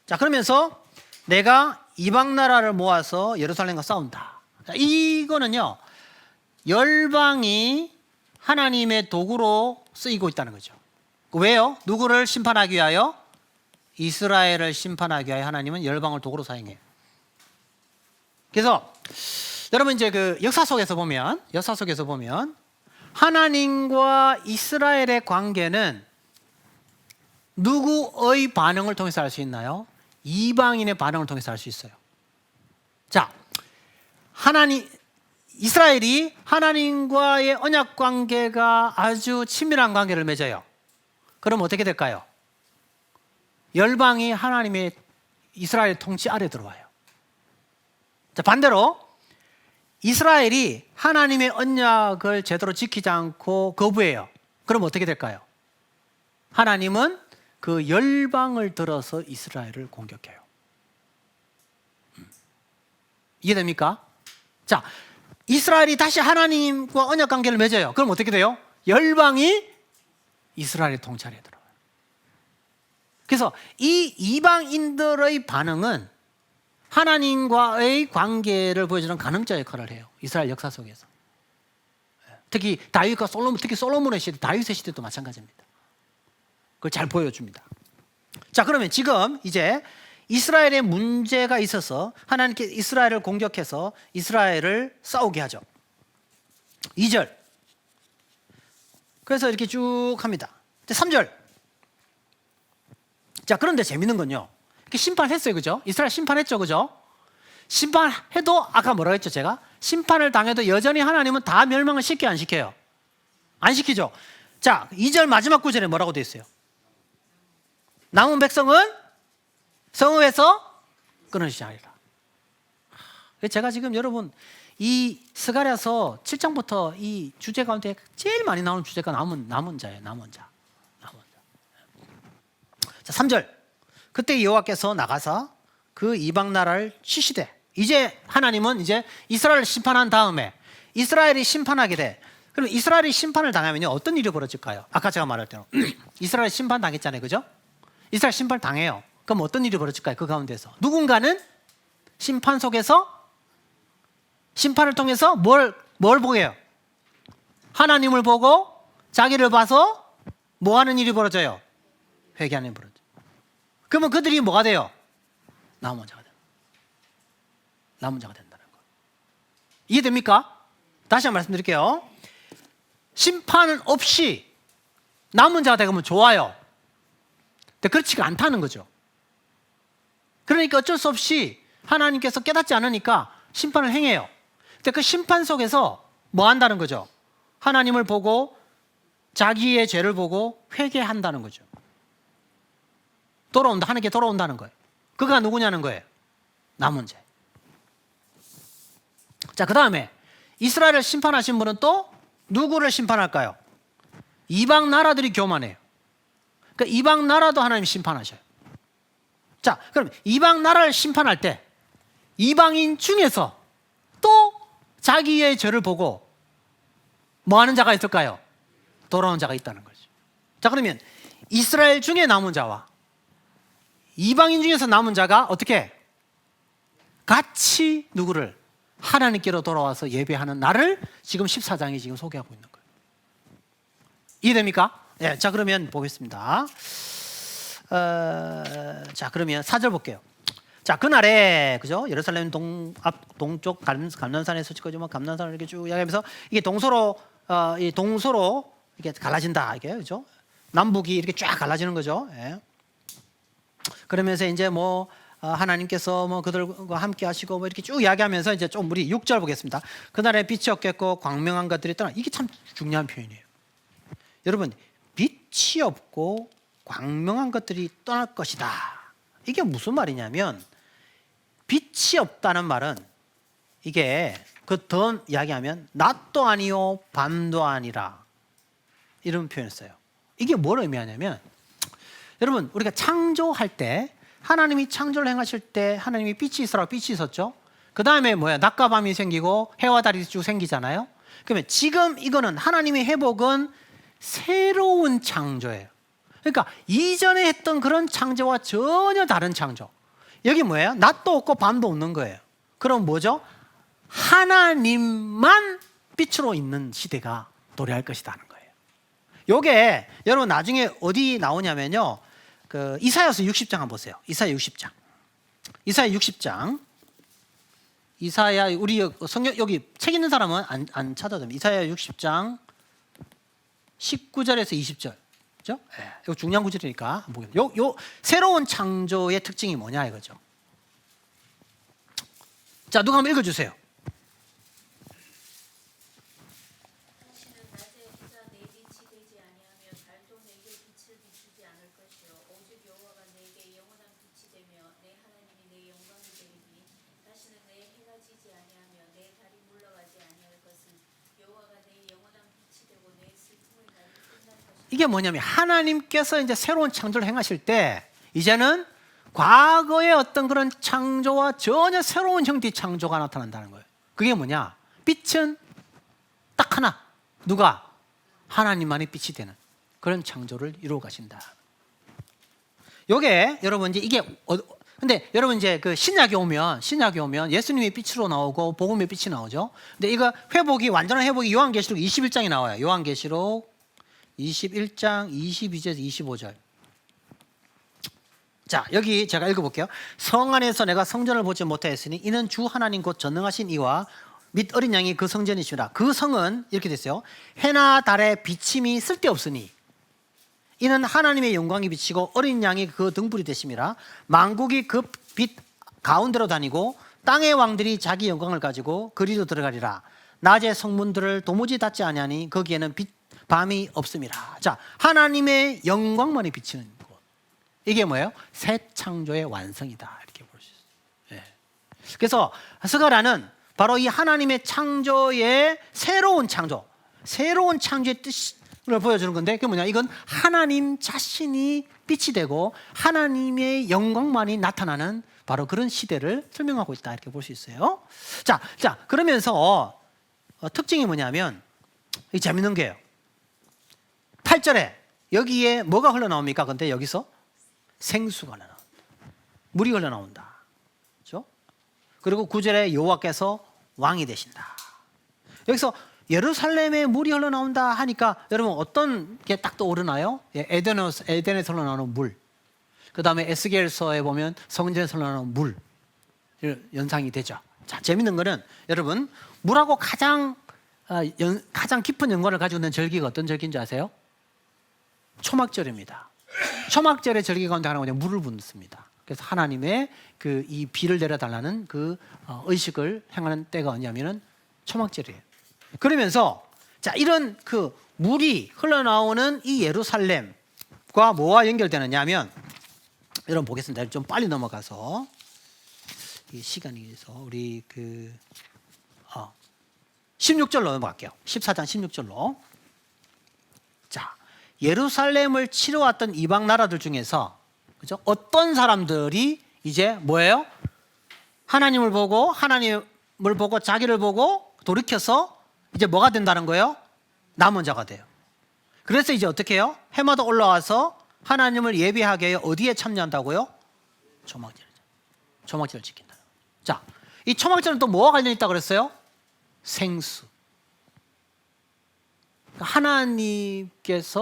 자, 그러면서 내가 이방 나라를 모아서 예루살렘과 싸운다. 자, 이거는요, 열방이 하나님의 도구로 쓰이고 있다는 거죠. 왜요? 누구를 심판하기 위하여? 이스라엘을 심판하기 위하여 하나님은 열방을 도구로 사용해요. 그래서 여러분 이제 그 역사 속에서 보면 하나님과 이스라엘의 관계는 누구의 반응을 통해서 알 수 있나요? 이방인의 반응을 통해서 알 수 있어요. 자, 이스라엘이 하나님과의 언약 관계가 아주 친밀한 관계를 맺어요. 그럼 어떻게 될까요? 열방이 하나님의 이스라엘 통치 아래 들어와요. 자, 반대로 이스라엘이 하나님의 언약을 제대로 지키지 않고 거부해요. 그럼 어떻게 될까요? 하나님은 그 열방을 들어서 이스라엘을 공격해요. 이해됩니까? 자, 이스라엘이 다시 하나님과 언약 관계를 맺어요. 그럼 어떻게 돼요? 열방이 이스라엘의 통찰에 들어와요. 그래서 이 이방인들의 반응은 하나님과의 관계를 보여주는 가늠자 역할을 해요. 이스라엘 역사 속에서. 특히 다윗과 솔로몬, 특히 솔로몬의 시대, 다윗의 시대도 마찬가지입니다. 그걸 잘 보여줍니다. 자, 그러면 지금 이제 이스라엘에 문제가 있어서 하나님께 이스라엘을 공격해서 이스라엘을 싸우게 하죠. 2절. 그래서 이렇게 쭉 합니다. 3절. 자, 그런데 재밌는 건요, 이렇게 심판했어요. 그죠? 이스라엘 심판했죠. 그죠? 심판해도 아까 뭐라고 했죠? 제가 심판을 당해도 여전히 하나님은 다 멸망을 시켜요? 안 시켜요? 안 시키죠. 자, 2절 마지막 구절에 뭐라고 되어 있어요? 남은 백성은 성읍에서 끊어지지 않으리라. 제가 지금 여러분 이 스가랴서 7장부터 이 주제 가운데 제일 많이 나오는 주제가 남은 자예요. 남은 자. 자, 3절. 그때 여호와께서 나가사 그 이방 나라를 치시되. 이제 하나님은 이제 이스라엘을 심판한 다음에 이스라엘이 심판하게 돼. 그럼 이스라엘이 심판을 당하면요, 어떤 일이 벌어질까요? 아까 제가 말할 때는 이스라엘 심판 당했잖아요. 그죠? 이스라엘 심판 당해요. 그럼 어떤 일이 벌어질까요? 그 가운데서 누군가는 심판 속에서 심판을 통해서 뭘 보게 해요? 하나님을 보고 자기를 봐서 뭐 하는 일이 벌어져요? 회개하는 일이 벌어져요. 그러면 그들이 뭐가 돼요? 남은 자가 된다. 남은 자가 된다는 거. 이해됩니까? 다시 한번 말씀드릴게요. 심판 없이 남은 자가 되면 좋아요. 근데 그렇지가 않다는 거죠. 그러니까 어쩔 수 없이 하나님께서 깨닫지 않으니까 심판을 행해요. 근데 그 심판 속에서 뭐 한다는 거죠? 하나님을 보고 자기의 죄를 보고 회개한다는 거죠. 돌아온다. 하나님께 돌아온다는 거예요. 그가 누구냐는 거예요? 남은 자. 자, 그 다음에 이스라엘을 심판하신 분은 또 누구를 심판할까요? 이방 나라들이 교만해요. 그러니까 이방 나라도 하나님 심판하셔요. 자, 그럼 이방 나라를 심판할 때 이방인 중에서 또 자기의 죄를 보고 뭐 하는 자가 있을까요? 돌아오는 자가 있다는 거죠. 자, 그러면 이스라엘 중에 남은 자와 이방인 중에서 남은 자가 어떻게 같이 누구를 하나님께로 돌아와서 예배하는 날을 지금 14장이 지금 소개하고 있는 거예요. 이해됩니까? 네, 자, 그러면 보겠습니다. 자, 그러면 4절 볼게요. 자, 그날에 그죠? 예루살렘 동쪽 감난산에서 지금 감난산을 이렇게 쭉 이야기하면서 이게 동서로 이 동서로 이렇게 갈라진다 이게 그죠? 남북이 이렇게 쫙 갈라지는 거죠. 예. 그러면서 이제 뭐 하나님께서 뭐 그들과 함께 하시고 뭐 이렇게 쭉 이야기하면서 이제 좀 우리 6절 보겠습니다. 그날에 빛이 없겠고 광명한 것들이 떠나. 이게 참 중요한 표현이에요. 여러분, 빛이 없고 광명한 것들이 떠날 것이다. 이게 무슨 말이냐면 빛이 없다는 말은 이게 그 더 이야기하면 낮도 아니요 밤도 아니라 이런 표현을 써요. 이게 뭘 의미하냐면 여러분, 우리가 창조할 때 하나님이 창조를 행하실 때 하나님이 빛이 있으라고 빛이 있었죠. 그 다음에 뭐야? 낮과 밤이 생기고 해와 달이 쭉 생기잖아요. 그러면 지금 이거는 하나님의 회복은 새로운 창조예요. 그러니까 이전에 했던 그런 창조와 전혀 다른 창조. 여기 뭐예요? 낮도 없고 밤도 없는 거예요. 그럼 뭐죠? 하나님만 빛으로 있는 시대가 도래할 것이다 하는 거예요. 요게 여러분 나중에 어디 나오냐면요. 그 이사야서 60장 한번 보세요. 이사야 60장. 이사야 60장. 이사야 우리 성경 여기 책 있는 사람은 안 찾아도 됩니다. 이사야 60장 19절에서 20절. 그죠? 예. 이거 중요한 구절이니까 요 새로운 창조의 특징이 뭐냐 이거죠. 자, 누가 한번 읽어 주세요. 이게 뭐냐면 하나님께서 이제 새로운 창조를 행하실 때 이제는 과거의 어떤 그런 창조와 전혀 새로운 형태의 창조가 나타난다는 거예요. 그게 뭐냐? 빛은 딱 하나. 누가? 하나님만의 빛이 되는 그런 창조를 이루어 가신다. 요게 여러분 이제 이게 근데 여러분 이제 그 신약에 오면 예수님의 빛으로 나오고 복음의 빛이 나오죠. 근데 이거 회복이 완전한 회복이 요한계시록 21장에 나와요. 요한계시록 21장 22절에서 25절. 자, 여기 제가 읽어볼게요. 성 안에서 내가 성전을 보지 못하였으니 이는 주 하나님 곧 전능하신 이와 및 어린 양이 그 성전이시라. 그 성은 이렇게 됐어요. 해나 달의 비침이 쓸데없으니 이는 하나님의 영광이 비치고 어린 양이 그 등불이 되심이라. 만국이 그 빛 가운데로 다니고 땅의 왕들이 자기 영광을 가지고 그리로 들어가리라. 낮의 성문들을 도무지 닫지 아니하니 거기에는 밤이 없음이라. 자, 하나님의 영광만이 비치는 곳. 이게 뭐예요? 새 창조의 완성이다. 이렇게 볼 수 있어요. 예. 그래서 스가랴는 바로 이 하나님의 창조의 새로운 창조의 뜻을 보여주는 건데 그게 뭐냐? 이건 하나님 자신이 빛이 되고 하나님의 영광만이 나타나는 바로 그런 시대를 설명하고 있다. 이렇게 볼 수 있어요. 자, 그러면서 특징이 뭐냐면 이 재밌는 게요. 8절에 여기에 뭐가 흘러나옵니까? 근데 여기서 생수가 흘러나온다. 물이 흘러나온다. 그렇죠? 그리고 9절에 여호와께서 왕이 되신다. 여기서 예루살렘에 물이 흘러나온다 하니까 여러분 어떤 게 딱 떠오르나요? 에덴에서 흘러나오는 물. 그 다음에 에스겔서에 보면 성전에서 흘러나오는 물 연상이 되죠. 자, 재밌는 거는 여러분 물하고 가장 깊은 연관을 가지고 있는 절기가 어떤 절기인지 아세요? 초막절입니다. 초막절의 절기 가운데 하나가 뭐냐, 물을 붓습니다. 그래서 하나님의 이 비를 내려달라는 의식을 행하는 때가 언제냐면은 초막절이에요. 그러면서 자, 이런 물이 흘러나오는 이 예루살렘과 뭐와 연결되느냐 하면 여러분 보겠습니다. 좀 빨리 넘어가서 시간이 있어서 우리 16절로 넘어갈게요. 14장 16절로. 자, 예루살렘을 치러왔던 이방 나라들 중에서 그죠? 어떤 사람들이 이제 뭐예요? 하나님을 보고 자기를 보고 돌이켜서 이제 뭐가 된다는 거예요? 남은 자가 돼요. 그래서 이제 어떻게 해요? 해마다 올라와서 하나님을 예배하게 해요. 어디에 참여한다고요? 초막절을 지킨다. 자, 이 초막절은 또 뭐와 관련이 있다고 그랬어요? 생수. 하나님께서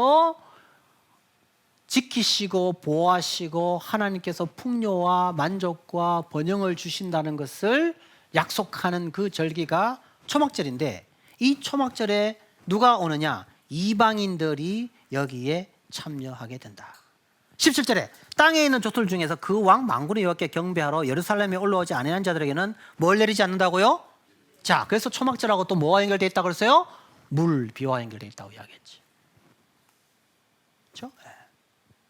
지키시고 보호하시고 하나님께서 풍요와 만족과 번영을 주신다는 것을 약속하는 그 절기가 초막절인데, 이 초막절에 누가 오느냐? 이방인들이 여기에 참여하게 된다. 17절에 땅에 있는 족들 중에서 그 왕 만군의 여호와께 경배하러 예루살렘에 올라오지 아니한 자들에게는 뭘 내리지 않는다고요? 자, 그래서 초막절하고 또 뭐와 연결되어 있다고 그랬어요? 물, 비와 연결되어 있다고 이야기했지. 그렇죠?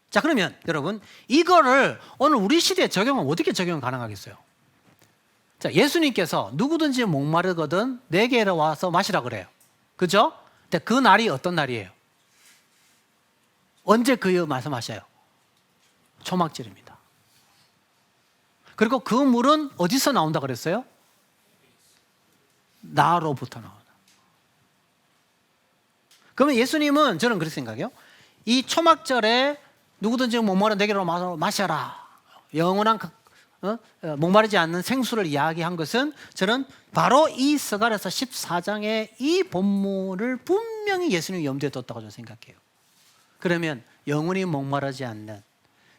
자, 그러면 여러분 이거를 오늘 우리 시대에 적용하면 어떻게 적용 가능하겠어요? 자, 예수님께서 누구든지 목마르거든 내게 와서 마시라 그래요. 그죠? 근데 그 날이 어떤 날이에요? 언제 그 말씀하셔요? 초막절입니다. 그리고 그 물은 어디서 나온다 그랬어요? 나로부터 나온다. 그러면 예수님은, 저는 그렇게 생각해요. 이 초막절에 누구든지 목마른 내게로 마셔라, 영원한 목마르지 않는 생수를 이야기한 것은 저는 바로 이 스가랴서 14장의 이 본문을 분명히 예수님이 염두에 뒀다고 저는 생각해요. 그러면 영원히 목마르지 않는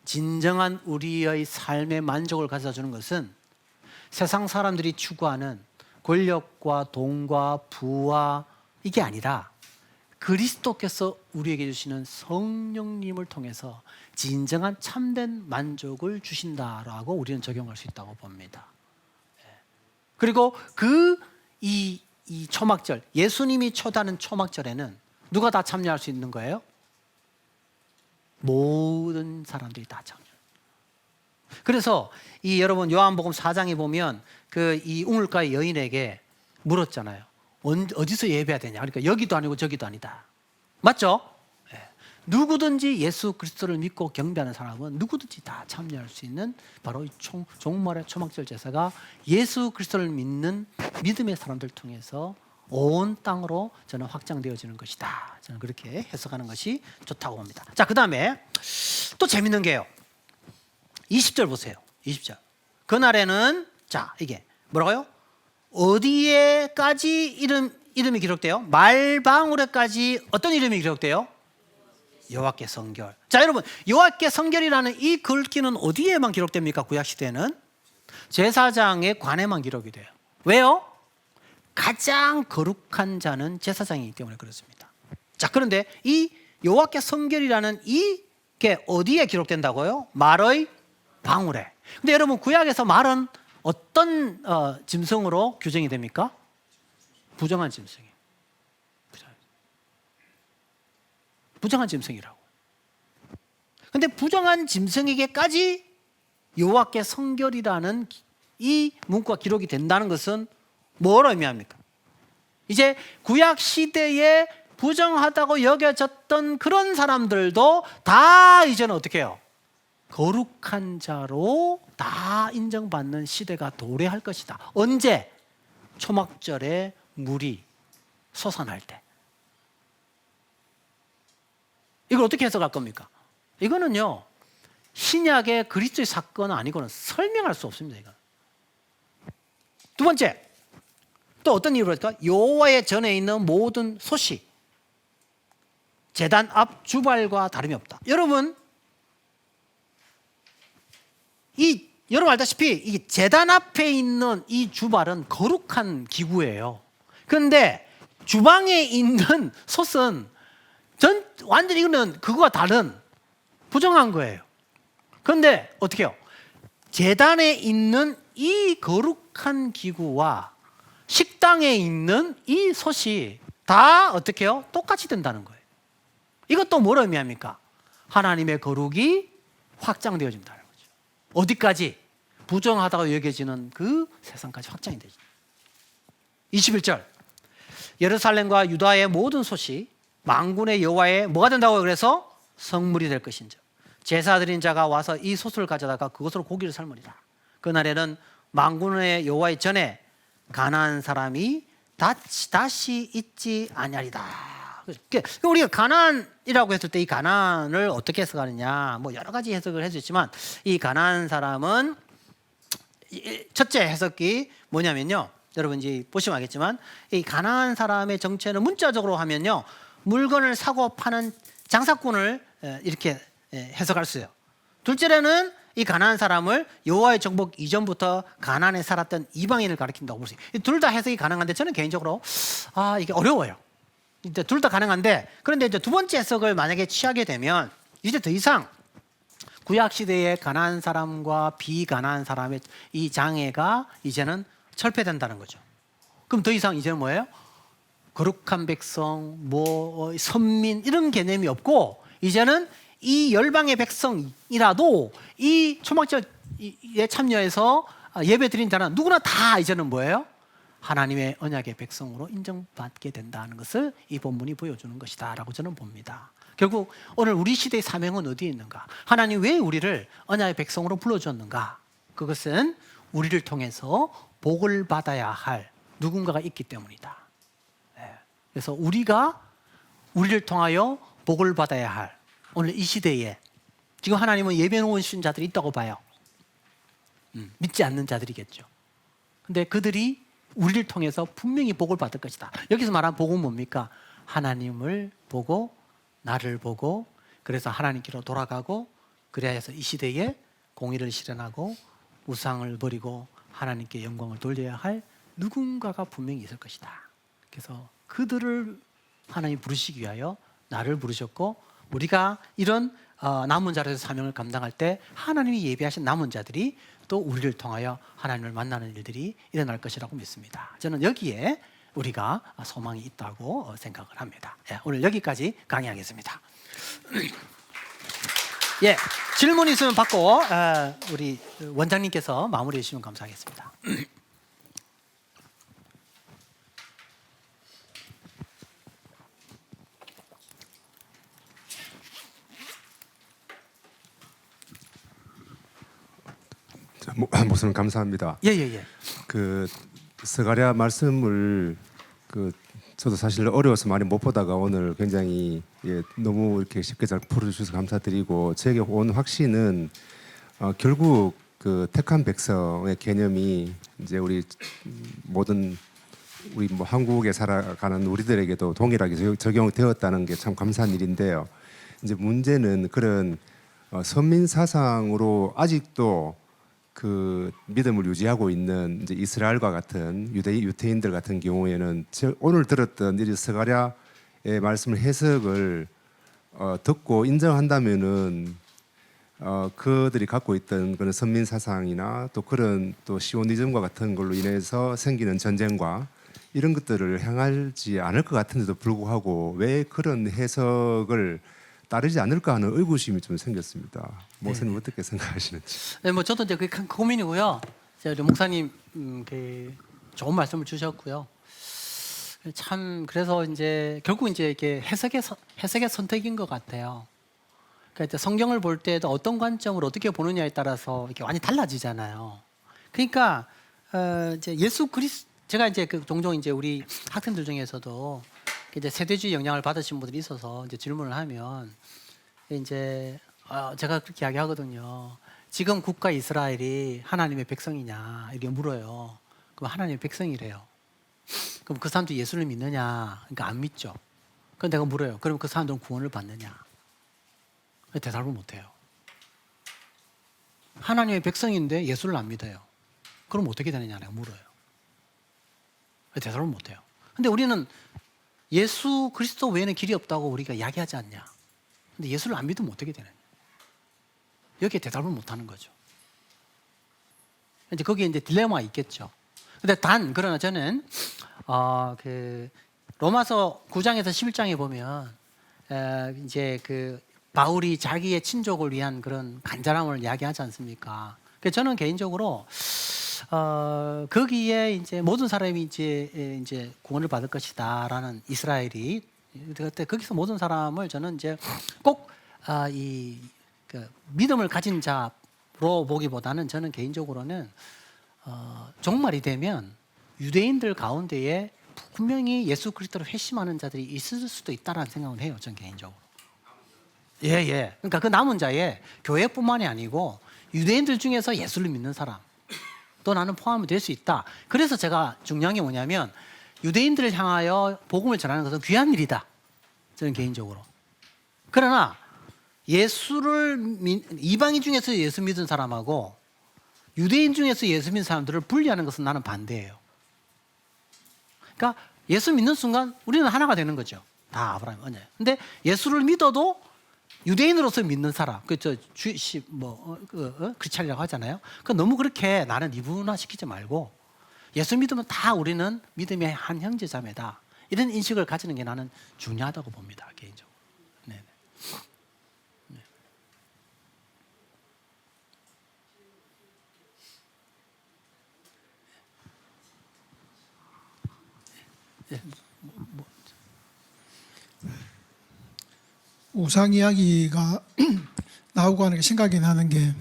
진정한 우리의 삶의 만족을 가져주는 것은 세상 사람들이 추구하는 권력과 돈과 부와 이게 아니라 그리스도께서 우리에게 주시는 성령님을 통해서 진정한 참된 만족을 주신다라고 우리는 적용할 수 있다고 봅니다. 그리고 이 초막절, 예수님이 초대하는 초막절에는 누가 다 참여할 수 있는 거예요? 모든 사람들이 다 참여. 그래서 여러분 요한복음 4장에 보면 이 우물가의 여인에게 물었잖아요. 어디서 예배해야 되냐? 그러니까 여기도 아니고 저기도 아니다. 맞죠? 네. 누구든지 예수 그리스도를 믿고 경배하는 사람은 누구든지 다 참여할 수 있는 바로 이 종말의 초막절 제사가 예수 그리스도를 믿는 믿음의 사람들 통해서 온 땅으로 저는 확장되어지는 것이다. 저는 그렇게 해석하는 것이 좋다고 봅니다. 자, 그 다음에 또 재밌는 게요. 20절 보세요. 20절. 그날에는 자, 이게 뭐라고요? 어디에까지 이름이 기록돼요? 말방울에까지 어떤 이름이 기록돼요? 여호와께 성결. 자, 여러분 여호와께 성결이라는 이 글귀는 어디에만 기록됩니까? 구약시대에는 제사장의 관에만 기록이 돼요. 왜요? 가장 거룩한 자는 제사장이기 때문에 그렇습니다. 자, 그런데 이 여호와께 성결이라는 이게 어디에 기록된다고요? 말의 방울에. 근데 여러분 구약에서 말은 어떤 짐승으로 규정이 됩니까? 부정한 짐승이. 부정한 짐승이라고. 근데 부정한 짐승에게까지 여호와께 성결이라는 이 문구가 기록이 된다는 것은 뭘 의미합니까? 이제 구약 시대에 부정하다고 여겨졌던 그런 사람들도 다 이제는 어떻게 해요? 거룩한 자로 다 인정받는 시대가 도래할 것이다. 언제? 초막절에 물이 솟아날 때. 이걸 어떻게 해석할 겁니까? 이거는요, 신약의 그리스도의 사건은 아니고는 설명할 수 없습니다. 이건. 두 번째, 또 어떤 이유로 할까? 여호와의 전에 있는 모든 솥이 제단 앞 주발과 다름이 없다. 여러분, 여러분 알다시피 이 제단 앞에 있는 이 주발은 거룩한 기구예요. 그런데 주방에 있는 솥은 완전히 이거는 그거와 다른 부정한 거예요. 그런데 어떻게 해요? 제단에 있는 이 거룩한 기구와 식당에 있는 이 솥이 다 어떻게 해요? 똑같이 된다는 거예요. 이것도 뭘 의미합니까? 하나님의 거룩이 확장되어진다는 거죠. 어디까지? 부정하다고 여겨지는 그 세상까지 확장이 되죠. 21절, 예루살렘과 유다의 모든 솥이 만군의 여호와의 뭐가 된다고 그래서 성물이 될 것인지 제사 드린 자가 와서 이 솥을 가져다가 그것으로 고기를 삶으리라. 그날에는 만군의 여호와의 전에 가나안 사람이 다시 있지 아니하리다. 우리가 가나안이라고 했을 때 이 가나안을 어떻게 해석하느냐, 뭐 여러 가지 해석을 해주지만 이 가나안 사람은 첫째 해석이 뭐냐면요, 여러분 이제 보시면 알겠지만 이 가나안 사람의 정체는 문자적으로 하면요, 물건을 사고 파는 장사꾼을 이렇게 해석할 수 있어요. 둘째로는 이 가나안 사람을 여호와의 정복 이전부터 가나안에 살았던 이방인을 가리킨다고 볼 수 있어요. 둘 다 해석이 가능한데 저는 개인적으로 이게 어려워요. 둘 다 가능한데, 그런데 이제 두 번째 해석을 만약에 취하게 되면 이제 더 이상 구약 시대의 가나안 사람과 비가나안 사람의 이 장애가 이제는 철폐된다는 거죠. 그럼 더 이상 이제는 뭐예요? 거룩한 백성, 뭐 선민 이런 개념이 없고 이제는 이 열방의 백성이라도 이 초막절에 참여해서 예배 드린 자는 누구나 다 이제는 뭐예요? 하나님의 언약의 백성으로 인정받게 된다는 것을 이 본문이 보여주는 것이다 라고 저는 봅니다. 결국 오늘 우리 시대의 사명은 어디에 있는가? 하나님 왜 우리를 언약의 백성으로 불러주었는가? 그것은 우리를 통해서 복을 받아야 할 누군가가 있기 때문이다. 그래서 우리가 우리를 통하여 복을 받아야 할 오늘 이 시대에 지금 하나님은 예배 놓으신 자들이 있다고 봐요. 믿지 않는 자들이겠죠. 근데 그들이 우리를 통해서 분명히 복을 받을 것이다. 여기서 말한 복은 뭡니까? 하나님을 보고 나를 보고 그래서 하나님께로 돌아가고 그래야 해서 이 시대에 공의를 실현하고 우상을 버리고 하나님께 영광을 돌려야 할 누군가가 분명히 있을 것이다. 그래서 그들을 하나님이 부르시기 위하여 나를 부르셨고 우리가 이런 남은 자로서 사명을 감당할 때 하나님이 예비하신 남은 자들이 또 우리를 통하여 하나님을 만나는 일들이 일어날 것이라고 믿습니다. 저는 여기에 우리가 소망이 있다고 생각을 합니다. 오늘 여기까지 강의하겠습니다. 예, 질문 있으면 받고 우리 원장님께서 마무리해 주시면 감사하겠습니다. 목사님 감사합니다. 예. 그 스가랴 말씀을 저도 사실 어려워서 많이 못 보다가 오늘 굉장히 너무 이렇게 쉽게 잘 풀어주셔서 감사드리고 제게 온 확신은 결국 그 택한 백성의 개념이 이제 우리 모든 우리 뭐 한국에 살아가는 우리들에게도 동일하게 적용되었다는 게 참 감사한 일인데요. 이제 문제는 그런 선민 사상으로 아직도 그 믿음을 유지하고 있는 이제 이스라엘과 같은 유대인들 같은 경우에는 오늘 들었던 이 스가랴의 말씀을 해석을 듣고 인정한다면은 그들이 갖고 있던 그런 선민 사상이나 또 그런 또 시오니즘과 같은 걸로 인해서 생기는 전쟁과 이런 것들을 향하지 않을 것 같은데도 불구하고 왜 그런 해석을 따르지 않을까 하는 의구심이 좀 생겼습니다. 목사님 어떻게 생각하시는지? 네, 뭐 저도 이제 그게 큰 고민이고요. 제가 목사님 좋은 말씀을 주셨고요. 참 그래서 이제 결국 이제 이게 해석의 선택인 것 같아요. 그러니까 성경을 볼 때도 어떤 관점으로 어떻게 보느냐에 따라서 이렇게 많이 달라지잖아요. 그러니까 이제 예수 그리스도 제가 이제 종종 이제 우리 학생들 중에서도 이제 세대주의 영향을 받으신 분들이 있어서 이제 질문을 하면 이제 제가 그렇게 이야기하거든요. 지금 국가 이스라엘이 하나님의 백성이냐 이렇게 물어요. 그럼 하나님의 백성이래요. 그럼 그 사람들이 예수를 믿느냐? 그러니까 안 믿죠. 그럼 내가 물어요. 그럼 그 사람들은 구원을 받느냐? 대답을 못 해요. 하나님의 백성인데 예수를 안 믿어요. 그럼 어떻게 되느냐? 내가 물어요. 대답을 못 해요. 근데 우리는 예수 그리스도 외에는 길이 없다고 우리가 이야기하지 않냐? 근데 예수를 안 믿으면 어떻게 되느냐? 여기에 대답을 못 하는 거죠. 이제 거기에 이제 딜레마가 있겠죠. 근데 그러나 저는 그 로마서 9장에서 11장에 보면 이제 그 바울이 자기의 친족을 위한 그런 간절함을 이야기하지 않습니까? 그래서 저는 개인적으로 거기에 이제 모든 사람이 이제 구원을 받을 것이다라는 이스라엘이 그때 거기서 모든 사람을 저는 이제 꼭 그 믿음을 가진 자로 보기보다는 저는 개인적으로는 종말이 되면 유대인들 가운데에 분명히 예수 그리스도를 회심하는 자들이 있을 수도 있다라는 생각을 해요. 전 개인적으로. 예. 그러니까 그 남은 자에 교회뿐만이 아니고 유대인들 중에서 예수를 믿는 사람 또 나는 포함이 될 수 있다. 그래서 제가 중요한 게 뭐냐면 유대인들을 향하여 복음을 전하는 것은 귀한 일이다. 저는 개인적으로. 그러나 이방인 중에서 예수 믿은 사람하고 유대인 중에서 예수 믿는 사람들을 분리하는 것은 나는 반대예요. 그러니까 예수 믿는 순간 우리는 하나가 되는 거죠. 다 아브라함 언약. 근데 예수를 믿어도 유대인으로서 믿는 사람, 크리스찬이라고 하잖아요. 그 너무 그렇게 나는 이분화시키지 말고 예수 믿으면 다 우리는 믿음의 한 형제자매다. 이런 인식을 가지는 게 나는 중요하다고 봅니다, 개인적으로. 네. 우상 이야기가 나오고 하는 게 생각이 나는 게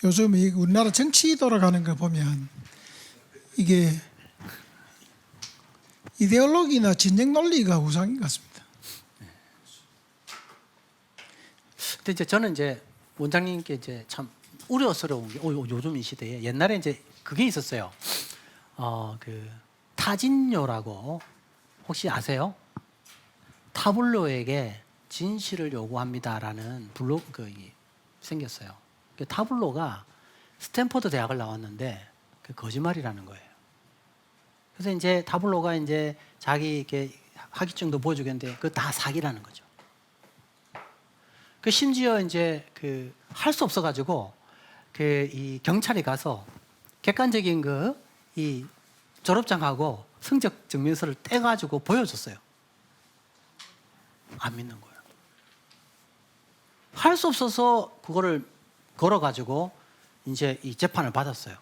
요즘 이 우리나라 정치 돌아가는 거 보면 이게 이데올로기나 진영 논리가 우상인 것 같습니다. 근데 이제 저는 이제 원장님께 이제 참 우려스러운 게 요즘 이 시대에 옛날에 이제 그게 있었어요. 그 타진요라고 혹시 아세요? 타블로에게 진실을 요구합니다라는 블로그 생겼어요. 그 타블로가 스탠퍼드 대학을 나왔는데 그 거짓말이라는 거예요. 그래서 이제 타블로가 이제 자기 이렇게 학위증도 보여주겠는데 그 다 사기라는 거죠. 그 심지어 이제 그 할 수 없어가지고 그 이 경찰에 가서 객관적인 이 졸업장하고 성적 증명서를 떼가지고 보여줬어요. 안 믿는 거예요. 할 수 없어서 그거를 걸어가지고 이제 이 재판을 받았어요.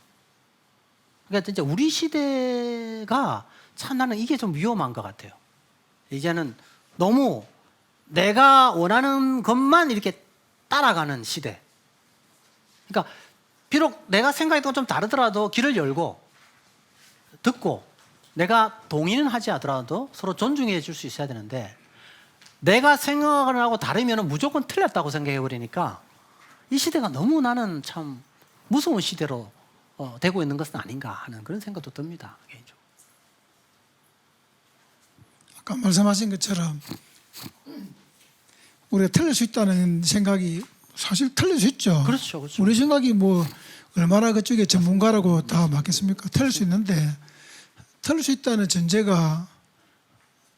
그러니까 이제 우리 시대가 참 나는 이게 좀 위험한 것 같아요. 이제는 너무 내가 원하는 것만 이렇게 따라가는 시대. 그러니까 비록 내가 생각했던 건 좀 다르더라도 길을 열고 듣고 내가 동의는 하지 않더라도 서로 존중해 줄 수 있어야 되는데 내가 생각을 하고 다르면 무조건 틀렸다고 생각해 버리니까 이 시대가 너무 나는 참 무서운 시대로 되고 있는 것은 아닌가 하는 그런 생각도 듭니다. 개인적으로. 아까 말씀하신 것처럼 우리가 틀릴 수 있다는 생각이 사실 틀릴 수 있죠. 그렇죠. 우리 생각이 뭐 얼마나 그쪽에 전문가라고 다 맞겠습니까? 틀릴 수 있는데 틀릴 수 있다는 전제가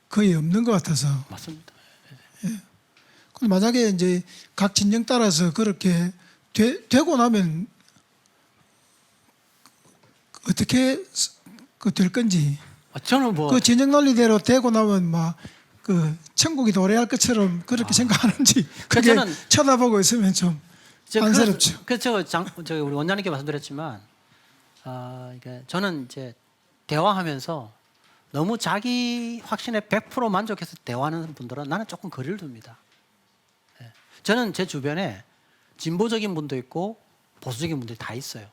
거의 없는 것 같아서. 맞습니다. 근데 만약에 이제 각 진영 따라서 그렇게 되고 나면 어떻게 될 건지. 저는 뭐 그 진영 논리대로 되고 나면 막 그 천국이 도래할 것처럼 그렇게 생각하는지 그게 저는 쳐다보고 있으면 좀 안쓰럽죠. 그래서 저기 우리 원장님께 말씀드렸지만, 그러니까 저는 이제 대화하면서 너무 자기 확신에 100% 만족해서 대화하는 분들은 나는 조금 거리를 둡니다. 예. 저는 제 주변에 진보적인 분도 있고 보수적인 분들이 다 있어요.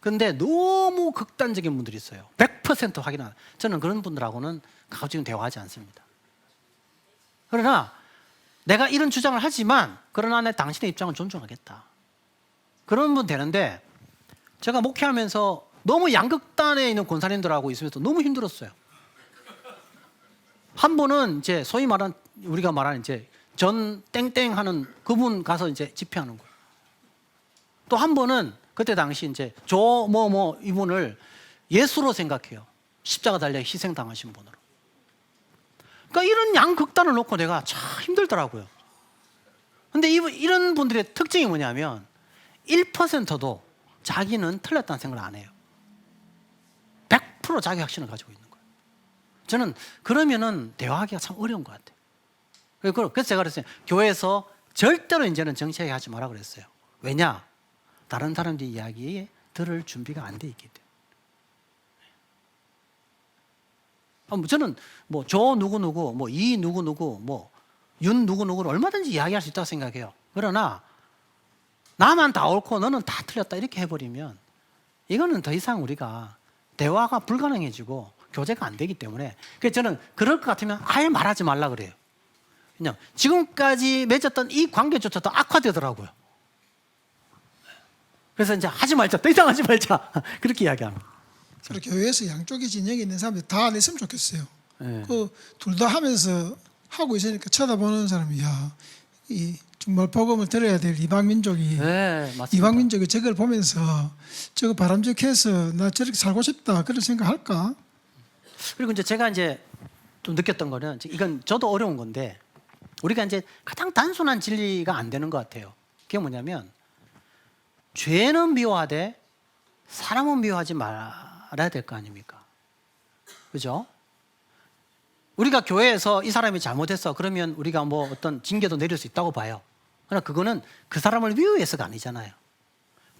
근데 너무 극단적인 분들이 있어요. 100% 확인하는. 저는 그런 분들하고는 가급적이면 대화하지 않습니다. 그러나 내가 이런 주장을 하지만 그러나 내 당신의 입장을 존중하겠다. 그런 분 되는데 제가 목회하면서 너무 양극단에 있는 권사님들하고 있으면서 너무 힘들었어요. 한 분은 이제 소위 말하는 우리가 말하는 이제 전 땡땡 하는 그분 가서 이제 집회하는 거예요. 또 한 분은 그때 당시 이제 조 뭐 이분을 예수로 생각해요. 십자가 달려 희생 당하신 분으로. 그러니까 이런 양극단을 놓고 내가 참 힘들더라고요. 근데 이런 분들의 특징이 뭐냐면 1%도 자기는 틀렸다는 생각을 안 해요. 100% 자기 확신을 가지고 있는 거예요. 저는 그러면은 대화하기가 참 어려운 것 같아요. 그래서 제가 그랬어요. 교회에서 절대로 이제는 정치하게 하지 마라 그랬어요. 왜냐? 다른 사람들 이야기에 들을 준비가 안 돼 있기 때문에. 저는 뭐 조 누구누구, 뭐 이 누구누구, 뭐 윤 누구누구를 얼마든지 이야기할 수 있다고 생각해요. 그러나 나만 다 옳고 너는 다 틀렸다 이렇게 해버리면 이거는 더 이상 우리가 대화가 불가능해지고 교제가 안 되기 때문에, 그래서 저는 그럴 것 같으면 아예 말하지 말라 그래요. 그냥 지금까지 맺었던 이 관계조차도 악화되더라고요. 그래서 이제 하지 말자, 더 이상 하지 말자 그렇게 이야기합니다. 그렇게 교회에서 양쪽의 진영에 있는 사람들이 다 안 했으면 좋겠어요. 네. 그 둘 다 하면서 하고 있으니까 쳐다보는 사람이 이 정말 복음을 들어야 될 이방 민족이 네, 맞습니다. 이방 민족이 저걸 보면서 저거 바람직해서 나 저렇게 살고 싶다 그런 생각할까? 그리고 이제 제가 이제 좀 느꼈던 거는 이건 저도 어려운 건데 우리가 이제 가장 단순한 진리가 안 되는 것 같아요. 그게 뭐냐면 죄는 미워하되 사람은 미워하지 말아야 될 거 아닙니까? 그죠? 우리가 교회에서 이 사람이 잘못했어 그러면 우리가 뭐 어떤 징계도 내릴 수 있다고 봐요. 그러나 그거는 그 사람을 위해서가 아니잖아요.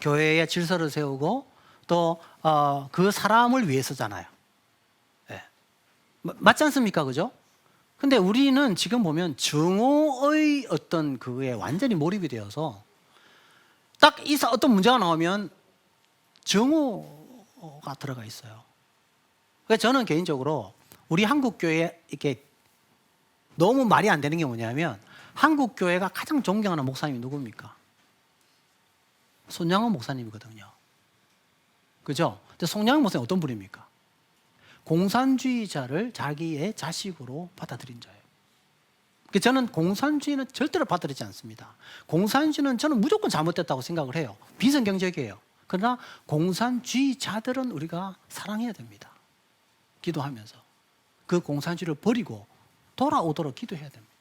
교회의 질서를 세우고 또 그 사람을 위해서잖아요. 네. 맞지 않습니까? 그죠? 근데 우리는 지금 보면 증오의 어떤 그에 완전히 몰입이 되어서 딱 어떤 문제가 나오면 증오가 들어가 있어요. 그래서 저는 개인적으로 우리 한국 교회에 이렇게 너무 말이 안 되는 게 뭐냐면 한국 교회가 가장 존경하는 목사님이 누굽니까? 손양원 목사님이거든요. 그죠? 근데 손양원 목사님 어떤 분입니까? 공산주의자를 자기의 자식으로 받아들인 자예요. 저는 공산주의는 절대로 받아들이지 않습니다. 공산주의는 저는 무조건 잘못됐다고 생각을 해요. 비성경적이에요. 그러나 공산주의자들은 우리가 사랑해야 됩니다. 기도하면서 그 공산주의를 버리고 돌아오도록 기도해야 됩니다.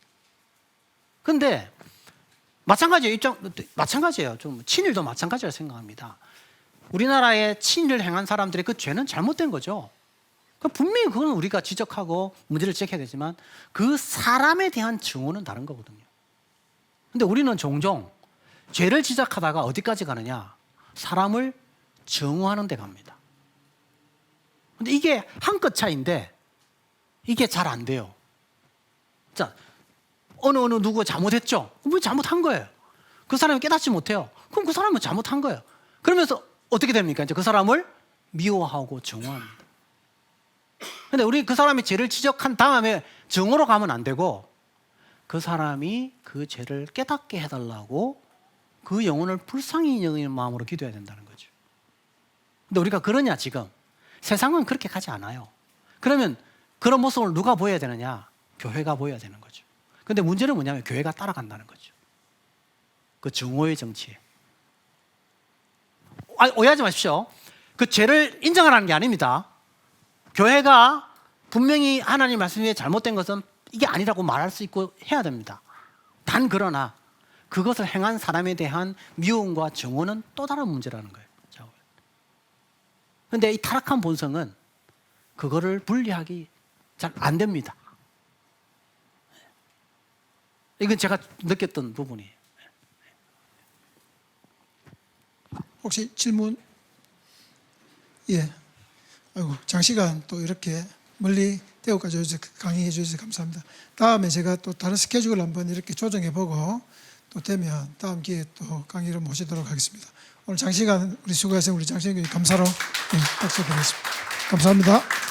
근데 마찬가지예요. 좀 친일도 마찬가지라 생각합니다. 우리나라에 친일을 행한 사람들의 그 죄는 잘못된 거죠. 분명히 그건 우리가 지적하고 문제를 지적해야 되지만 그 사람에 대한 증오는 다른 거거든요. 근데 우리는 종종 죄를 지적하다가 어디까지 가느냐? 사람을 증오하는 데 갑니다. 근데 이게 한 끗 차이인데 이게 잘 안 돼요. 자, 어느 누구 잘못했죠? 뭐 잘못한 거예요. 그 사람이 깨닫지 못해요. 그럼 그 사람은 잘못한 거예요. 그러면서 어떻게 됩니까? 이제 그 사람을 미워하고 증오합니다. 근데 우리 그 사람이 죄를 지적한 다음에 증오로 가면 안 되고 그 사람이 그 죄를 깨닫게 해달라고 그 영혼을 불쌍히 여기는 마음으로 기도해야 된다는 거죠. 근데 우리가 그러냐 지금? 세상은 그렇게 가지 않아요. 그러면 그런 모습을 누가 보여야 되느냐? 교회가 보여야 되는 거죠. 근데 문제는 뭐냐면 교회가 따라간다는 거죠. 그 증오의 정치에. 오해하지 마십시오. 그 죄를 인정하라는 게 아닙니다. 교회가 분명히 하나님 말씀 위에 잘못된 것은 이게 아니라고 말할 수 있고 해야 됩니다. 단 그러나 그것을 행한 사람에 대한 미움과 증오는 또 다른 문제라는 거예요. 그런데 이 타락한 본성은 그거를 분리하기 잘 안 됩니다. 이건 제가 느꼈던 부분이에요. 혹시 질문? 예. 아이고, 장시간 또 이렇게 멀리 대구까지 강의해 주셔서 감사합니다. 다음에 제가 또 다른 스케줄을 한번 이렇게 조정해 보고 또 되면 다음 기회에 또 강의를 모시도록 하겠습니다. 오늘 장시간 우리 수고하신 우리 장시간 교수님 감사로 박수 드리겠습니다. 감사합니다.